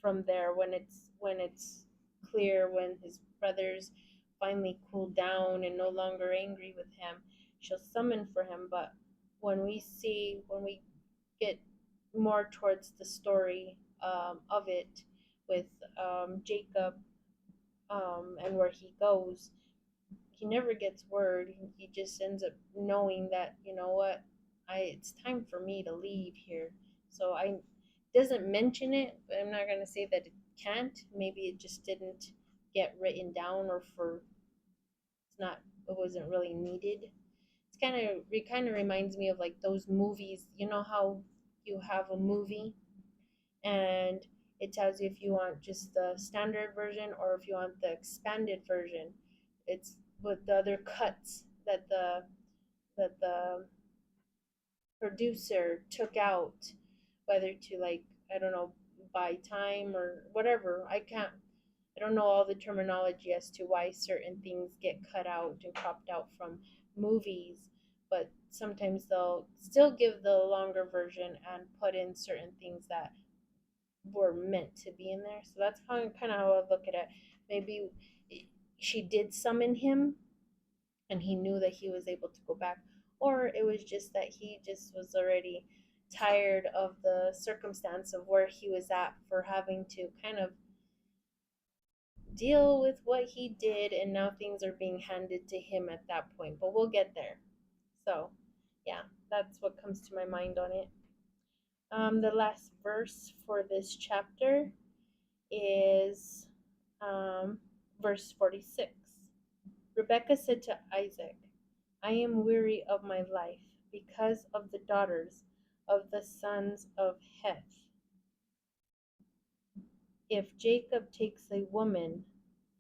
from there when it's clear, when his brothers finally cool down and no longer angry with him, she'll summon for him. But when we get more towards the story of it with Jacob, and where he goes, he never gets word. He just ends up knowing that, you know what, it's time for me to leave here. So I doesn't mention it, but I'm not gonna say that it can't. Maybe it just didn't get written down, or for it wasn't really needed. It kind of reminds me of like those movies. You know how you have a movie and it tells you if you want just the standard version or if you want the expanded version. It's with the other cuts that the producer took out, whether to, like, I don't know, buy time or whatever. I don't know all the terminology as to why certain things get cut out and cropped out from movies, but sometimes they'll still give the longer version and put in certain things that were meant to be in there. So that's kind of how I look at it. Maybe she did summon him and he knew that he was able to go back, or it was just that he just was already tired of the circumstance of where he was at for having to kind of deal with what he did, and now things are being handed to him at that point. But we'll get there. So, yeah, that's what comes to my mind on it. The last verse for this chapter is verse 46. Rebekah said to Isaac, I am weary of my life because of the daughters of the sons of Heth. If Jacob takes a woman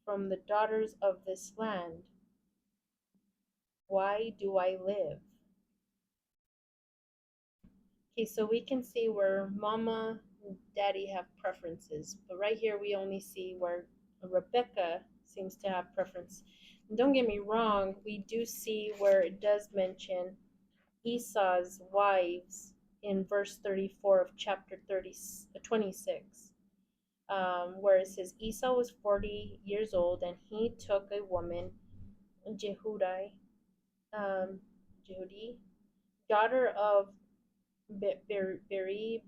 from the daughters of this land, why do I live? Okay, so we can see where mama and daddy have preferences, but right here we only see where Rebecca seems to have preference. And don't get me wrong, we do see where it does mention Esau's wives in verse 34 of chapter 26, where it says Esau was 40 years old and he took a woman, Jehudi, Jehudi, daughter of Berai,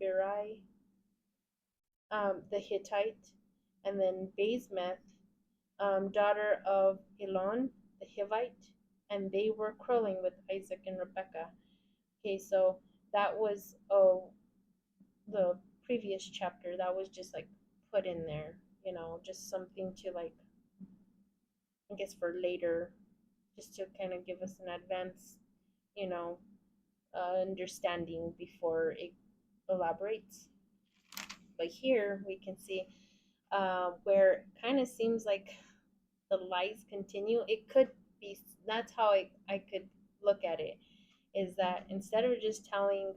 the Hittite, and then Basemath, daughter of Elon, the Hivite, and they were quarreling with Isaac and Rebekah. Okay, so that was the previous chapter. That was just like put in there, just something to, like, I guess for later, just to kind of give us an advance, you know, understanding before it elaborates. But here we can see where it kind of seems like the lies continue. It could be, that's how I could look at it, is that instead of just telling,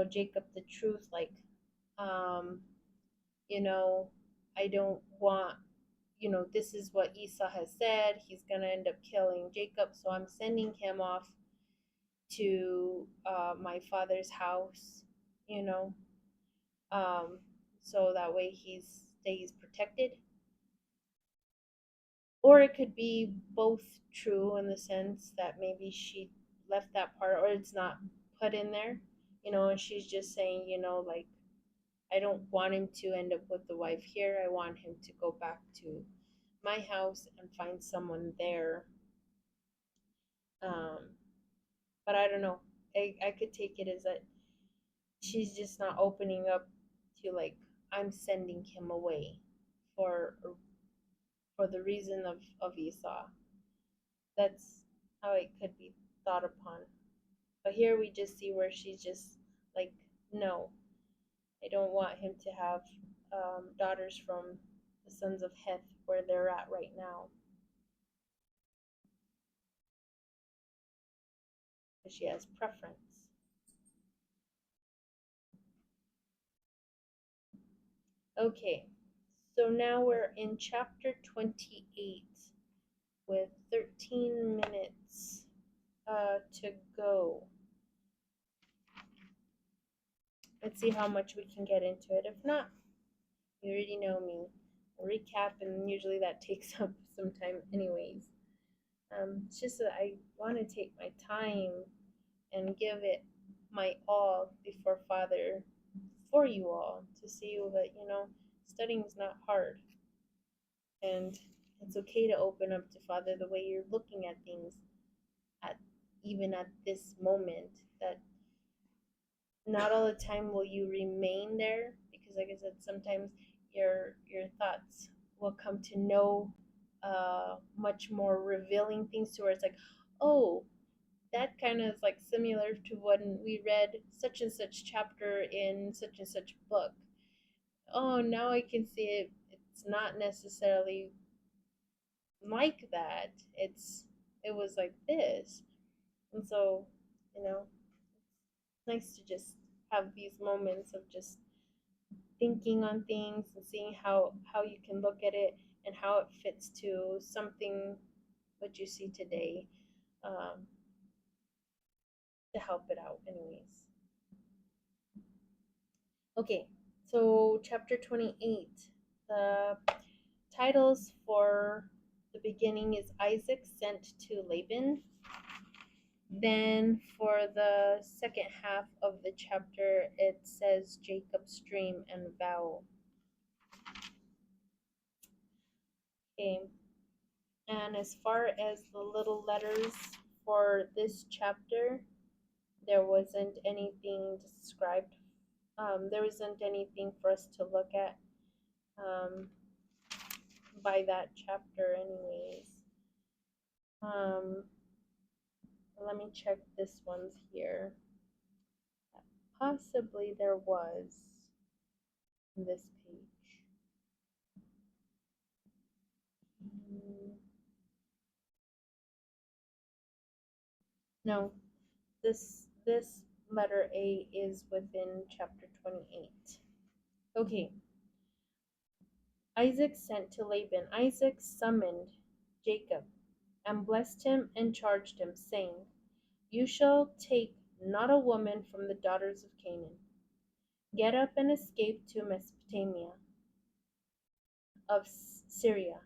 Jacob the truth, like, um, you know, I don't want, this is what Esau has said. He's going to end up killing Jacob. So I'm sending him off to my father's house, you know, um, so that way he stays protected. Or it could be both true in the sense that maybe she left that part or it's not put in there, and she's just saying, like, I don't want him to end up with the wife here. I want him to go back to my house and find someone there. Um, but I don't know. I could take it as that she's just not opening up to, like, I'm sending him away for for the reason of Esau. That's how it could be thought upon. But here we just see where she's just like, no, I don't want him to have daughters from the sons of Heth where they're at right now. Because she has preference. Okay, so now we're in chapter 28 with 13 minutes to go. Let's see how much we can get into it. If not, you already know me. A recap, and usually that takes up some time, anyways. It's just that I want to take my time and give it my all before Father for you all to see that, studying is not hard. And it's okay to open up to Father the way you're looking at things at even at this moment. That not all the time will you remain there because, like I said, sometimes your thoughts will come to know much more revealing things to where it's like, oh, that kind of is like similar to when we read such and such chapter in such and such book. Oh, now I can see it. It's not necessarily like that. It was like this. And so, it's nice to just have these moments of just thinking on things and seeing how you can look at it and how it fits to something what you see today, um, to help it out anyways. Okay, so chapter 28, the titles for the beginning is Isaac sent to Laban. Then for the second half of the chapter, it says Jacob's dream and vow. Okay, and as far as the little letters for this chapter, there wasn't anything described. There wasn't anything for us to look at um, by that chapter, anyways. Um, Let me check this one's here. Possibly there was on this page. No, this letter A is within chapter 28. Okay. Isaac sent to Laban. Isaac summoned Jacob and blessed him and charged him, saying, You shall take not a woman from the daughters of Canaan. Get up and escape to Mesopotamia of Syria,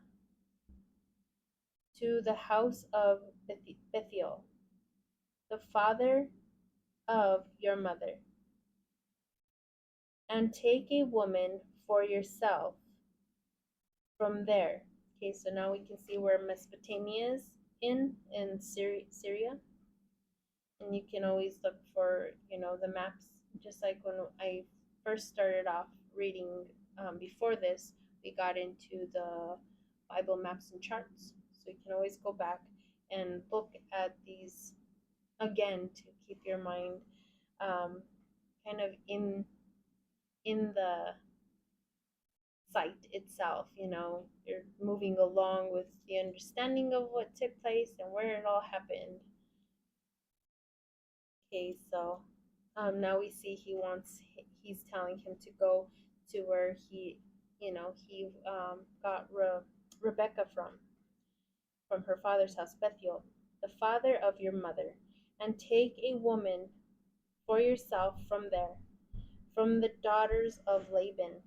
to the house of Bethuel, the father of your mother, and take a woman for yourself from there. Okay, so now we can see where Mesopotamia is in Syria. And you can always look for, the maps. Just like when I first started off reading, before this, we got into the Bible maps and charts. So you can always go back and look at these again to keep your mind kind of in the site itself. You're moving along with the understanding of what took place and where it all happened. Okay, so now we see he's telling him to go to where he he got Rebecca from her father's house, Bethuel, the father of your mother, and take a woman for yourself from there, from the daughters of Laban.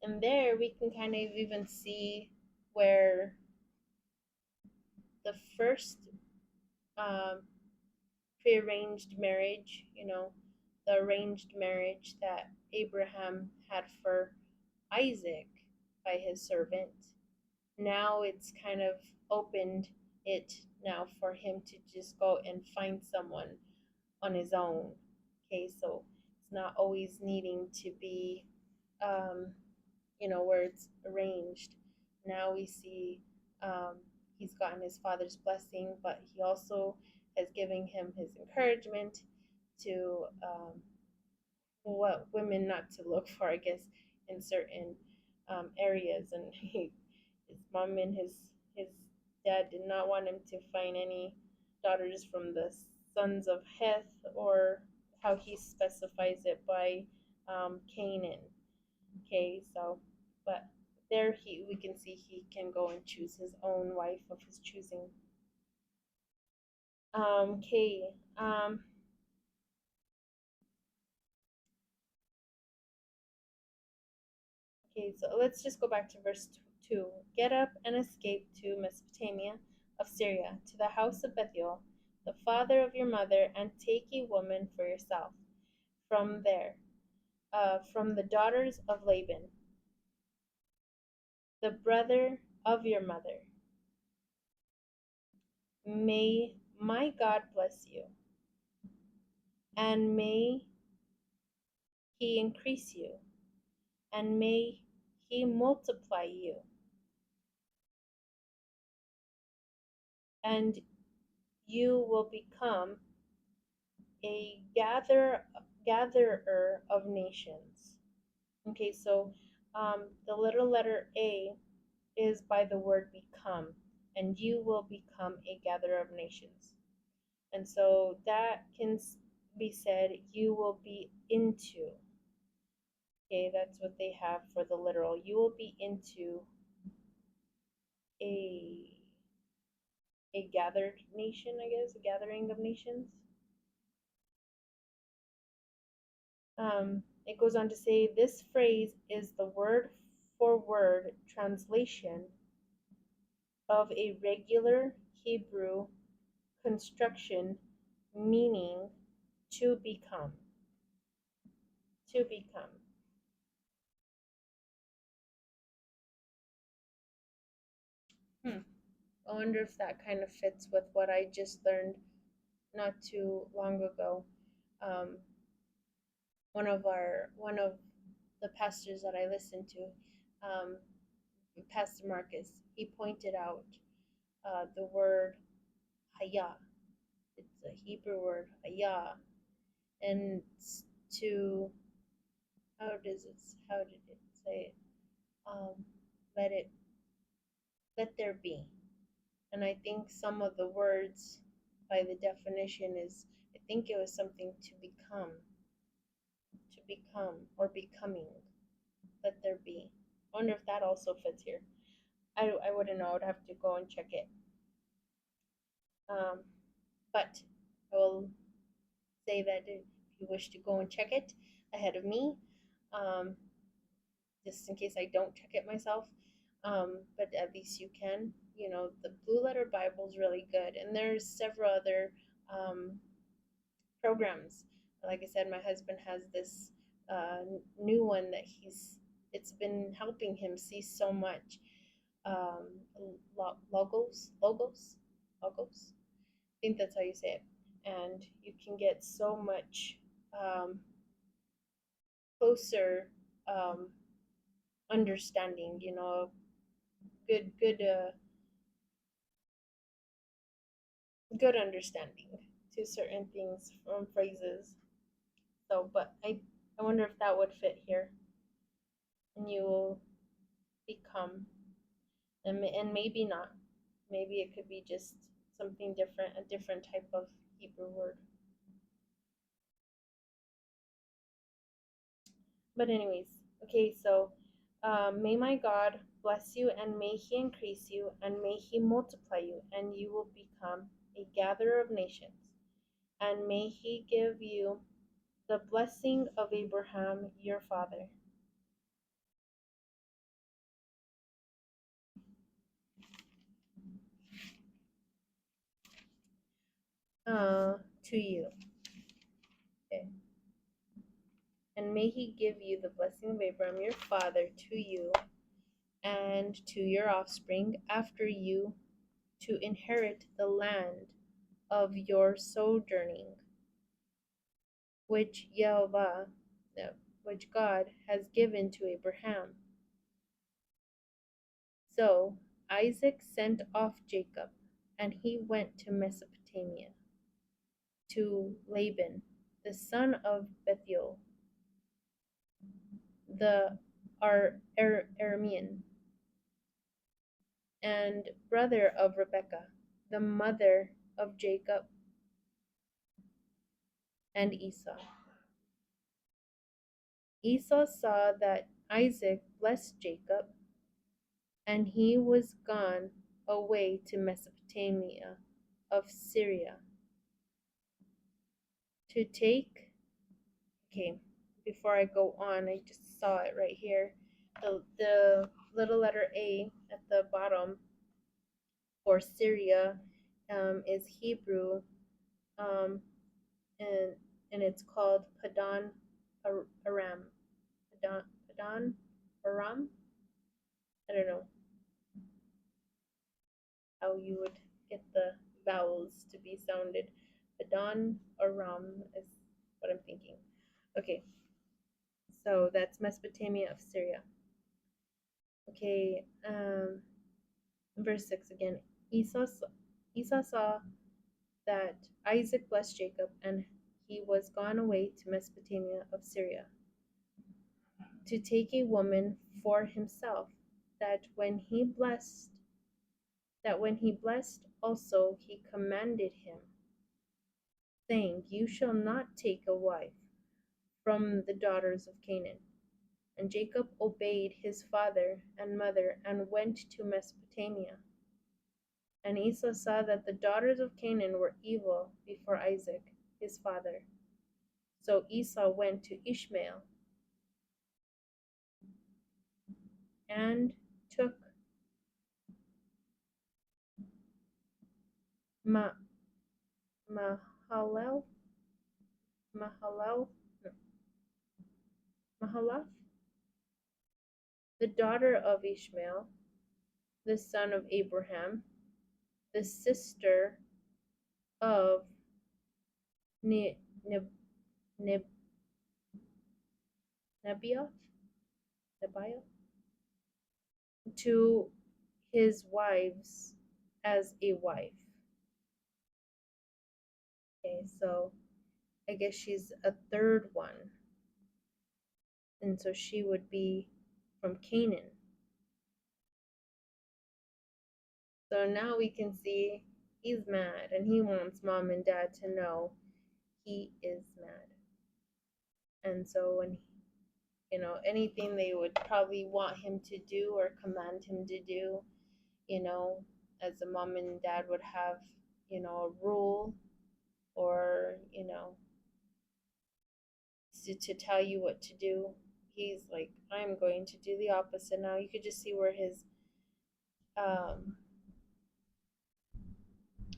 And there we can kind of even see where the first um, prearranged marriage, the arranged marriage that Abraham had for Isaac by his servant. Now it's kind of opened it now for him to just go and find someone on his own. Okay, so it's not always needing to be, um, where it's arranged. Now we see he's gotten his father's blessing, but he also has given him his encouragement to what women not to look for, I guess, in certain areas. And his mom and his dad did not want him to find any daughters from the sons of Heth, or how he specifies it by Canaan. Okay, so but there we can see he can go and choose his own wife of his choosing. Okay. Okay, so let's just go back to verse 2. Get up and escape to Mesopotamia of Syria, to the house of Bethuel, the father of your mother, and take a woman for yourself from there, from the daughters of Laban, the brother of your mother. May my God bless you, and may he increase you, and may he multiply you, and you will become a gatherer of nations. Okay, so the little letter A is by the word become, and you will become a gatherer of nations. And so that can be said, you will be into. Okay, that's what they have for the literal. You will be into a gathered nation, I guess, a gathering of nations. It goes on to say this phrase is the word for word translation of a regular Hebrew construction meaning to become. To become. I wonder if that kind of fits with what I just learned not too long ago. Um, one of the pastors that I listened to, um, Pastor Marcus, he pointed out the word haya. It's a Hebrew word, haya, and to how did it say it? Um, let it let there be. And I think some of the words by the definition is, I think it was something to become or becoming. Let there be. I wonder if that also fits here. I wouldn't know. I would have to go and check it. But I will say that if you wish to go and check it ahead of me, um, just in case I don't check it myself, but at least you can. The Blue Letter Bible is really good, and there's several other programs. Like I said, my husband has this new one that it's been helping him see so much. um, logos. I think that's how you say it. And you can get so much closer understanding. Good good understanding to certain things from phrases. So, but I wonder if that would fit here. And you will become, and maybe not. Maybe it could be just something different, a different type of Hebrew word. But anyways, Okay, so may my God bless you, and may he increase you, and may he multiply you, and you will become a gatherer of nations. And may he give you the blessing of Abraham your father. To you. Okay. And may he give you the blessing of Abraham your father to you and to your offspring after you, to inherit the land of your sojourning, which Yehovah, no, which God has given to Abraham. So Isaac sent off Jacob, and he went to Mesopotamia, to Laban, the son of Bethuel, the Aramean, and brother of Rebekah, the mother of Jacob and Esau. Esau saw that Isaac blessed Jacob, and he was gone away to Mesopotamia of Syria to take. Okay, before I go on, I just saw it right here. The little letter A at the bottom for Syria is Hebrew, um, and it's called Aram. Padan Aram. I don't know how you would get the vowels to be sounded. Padan Aram is what I'm thinking. Okay, so that's Mesopotamia of Syria. Okay, verse 6 again. Esau saw that Isaac blessed Jacob, and he was gone away to Mesopotamia of Syria to take a woman for himself, that when he blessed also he commanded him, saying, You shall not take a wife from the daughters of Canaan. And Jacob obeyed his father and mother and went to Mesopotamia. And Esau saw that the daughters of Canaan were evil before Isaac, his father. So Esau went to Ishmael and took Mahalel, Mahalel, Mahalath, the daughter of Ishmael, the son of Abraham, the sister of Ne- Neb- Neb- Nebaioth, to his wives as a wife. Okay, so I guess she's a third one. And so she would be from Canaan. So now we can see he's mad and he wants mom and dad to know he is mad. And so when anything they would probably want him to do or command him to do, as a mom and dad would have, a rule or, to tell you what to do. He's like, I'm going to do the opposite now. You could just see um,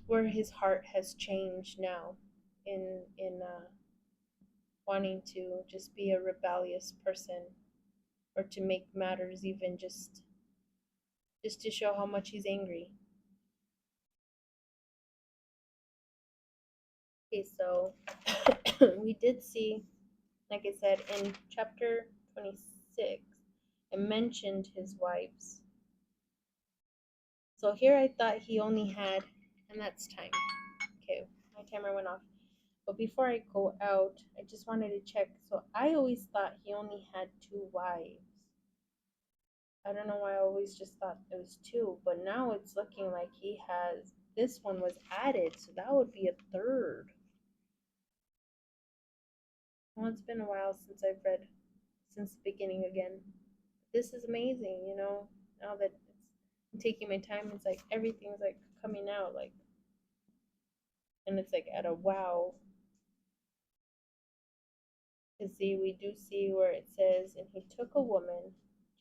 where his heart has changed now in wanting to just be a rebellious person or to make matters even just to show how much he's angry. Okay, so we did see, like I said, in chapter 26, it mentioned his wives. So here I thought he only had, and that's time. Okay, my timer went off. But before I go out, I just wanted to check. So I always thought he only had two wives. I don't know why I always just thought it was two, but now it's looking like this one was added, so that would be a third. Well, it's been a while since since the beginning again. This is amazing, you know. Now that I'm taking my time, it's like everything's like coming out, like, and it's like at a wow. To see, we do see where it says, and he took a woman,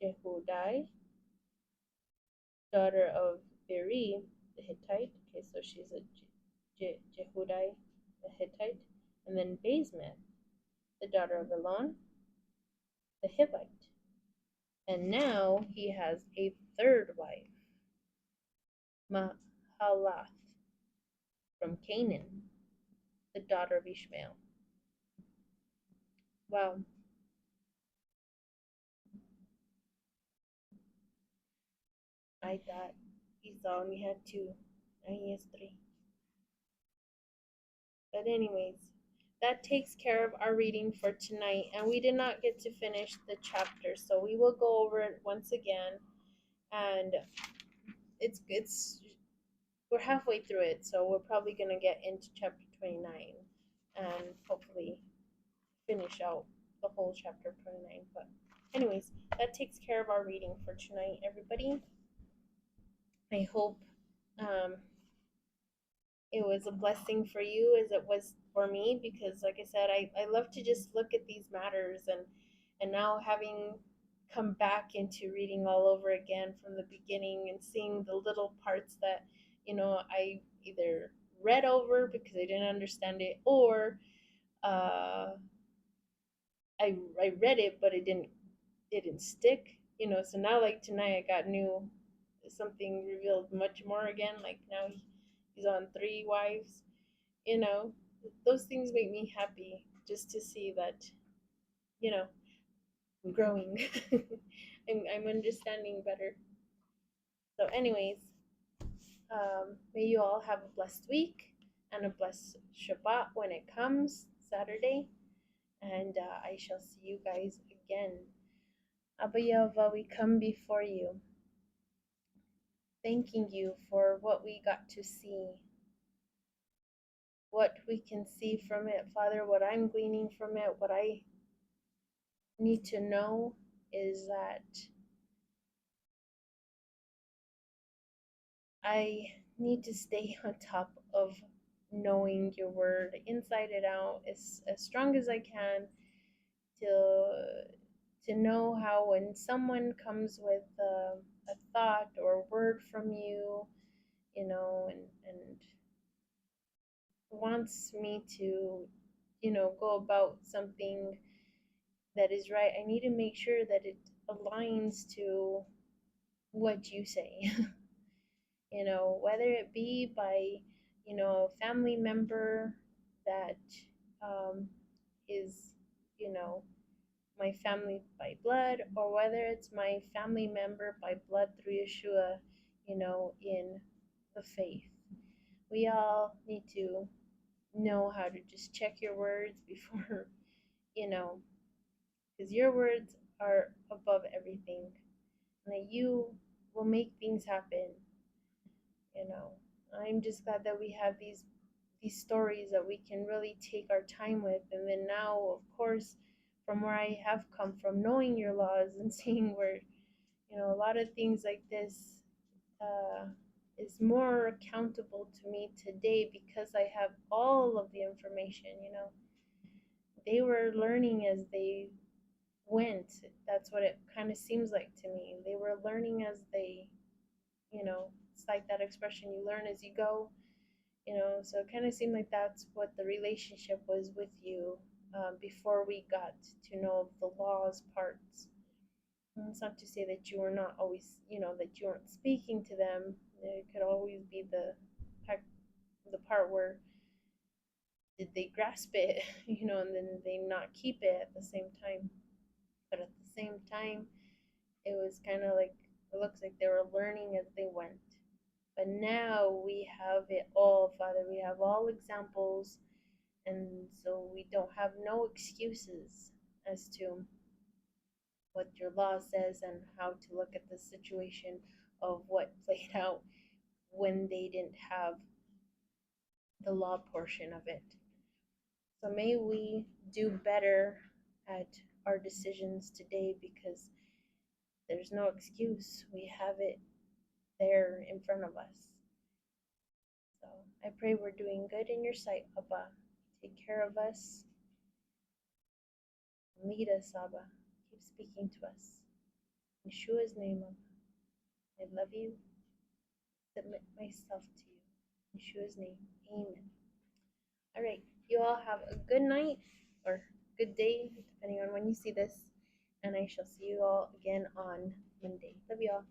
Jehudai, daughter of Beri, the Hittite. Okay, so she's a Jehudai, the Hittite, and then Basemath, the daughter of Elon, the Hivite. And now he has a third wife, Mahalath, from Canaan, the daughter of Ishmael. Wow. I thought Esau only had two. Now he has three. But anyways, that takes care of our reading for tonight, and we did not get to finish the chapter, so we will go over it once again. And it's we're halfway through it, so we're probably gonna get into chapter 29, and hopefully finish out the whole chapter 29. But anyways, that takes care of our reading for tonight, everybody. I hope it was a blessing for you as it was for me, because like I said, I love to just look at these matters, and now having come back into reading all over again from the beginning and seeing the little parts that I either read over because I didn't understand it, or uh, I read it but it didn't stick, so now like tonight I got new something revealed much more again, like now he's on three wives, you know those things make me happy, just to see that you know I'm growing. I'm understanding better. So anyways, may you all have a blessed week and a blessed Shabbat when it comes Saturday, and I shall see you guys again. Abba Yahweh, we come before you, thanking you for what we got to see, what we can see from it, Father, what I'm gleaning from it, what I need to know is that I need to stay on top of knowing your word inside and out as strong as I can, to know how when someone comes with a thought or a word from you, and wants me to, go about something that is right, I need to make sure that it aligns to what you say. Whether it be by, a family member that um, is, you know, my family by blood, or whether it's my family member by blood through Yeshua, in the faith. We all need to know how to just check your words before, you know, because your words are above everything, and that you will make things happen. you know I'm just glad that we have these stories that we can really take our time with. And then now, of course, from where I have come from, knowing your laws and seeing where a lot of things like this uh, is more accountable to me today, because I have all of the information. They were learning as they went. That's what it kind of seems like to me. They were learning as they, it's like that expression, you learn as you go. So it kind of seemed like that's what the relationship was with you, before we got to know the laws parts. And it's not to say that you were not always, that you weren't speaking to them. It could always be the part where did they grasp it, and then they not keep it at the same time. But at the same time, it was kind of like, it looks like they were learning as they went. But now we have it all, Father. We have all examples, and so we don't have no excuses as to what your law says and how to look at the situation of what played out when they didn't have the law portion of it. So may we do better at our decisions today, because there's no excuse. We have it there in front of us. So I pray we're doing good in your sight, Abba. Take care of us. Lead us, Abba. Keep speaking to us. In Yeshua's name, Abba. I love you. Submit myself to you. In Yeshua's name. Amen. All right. You all have a good night or good day, depending on when you see this. And I shall see you all again on Monday. Love you all.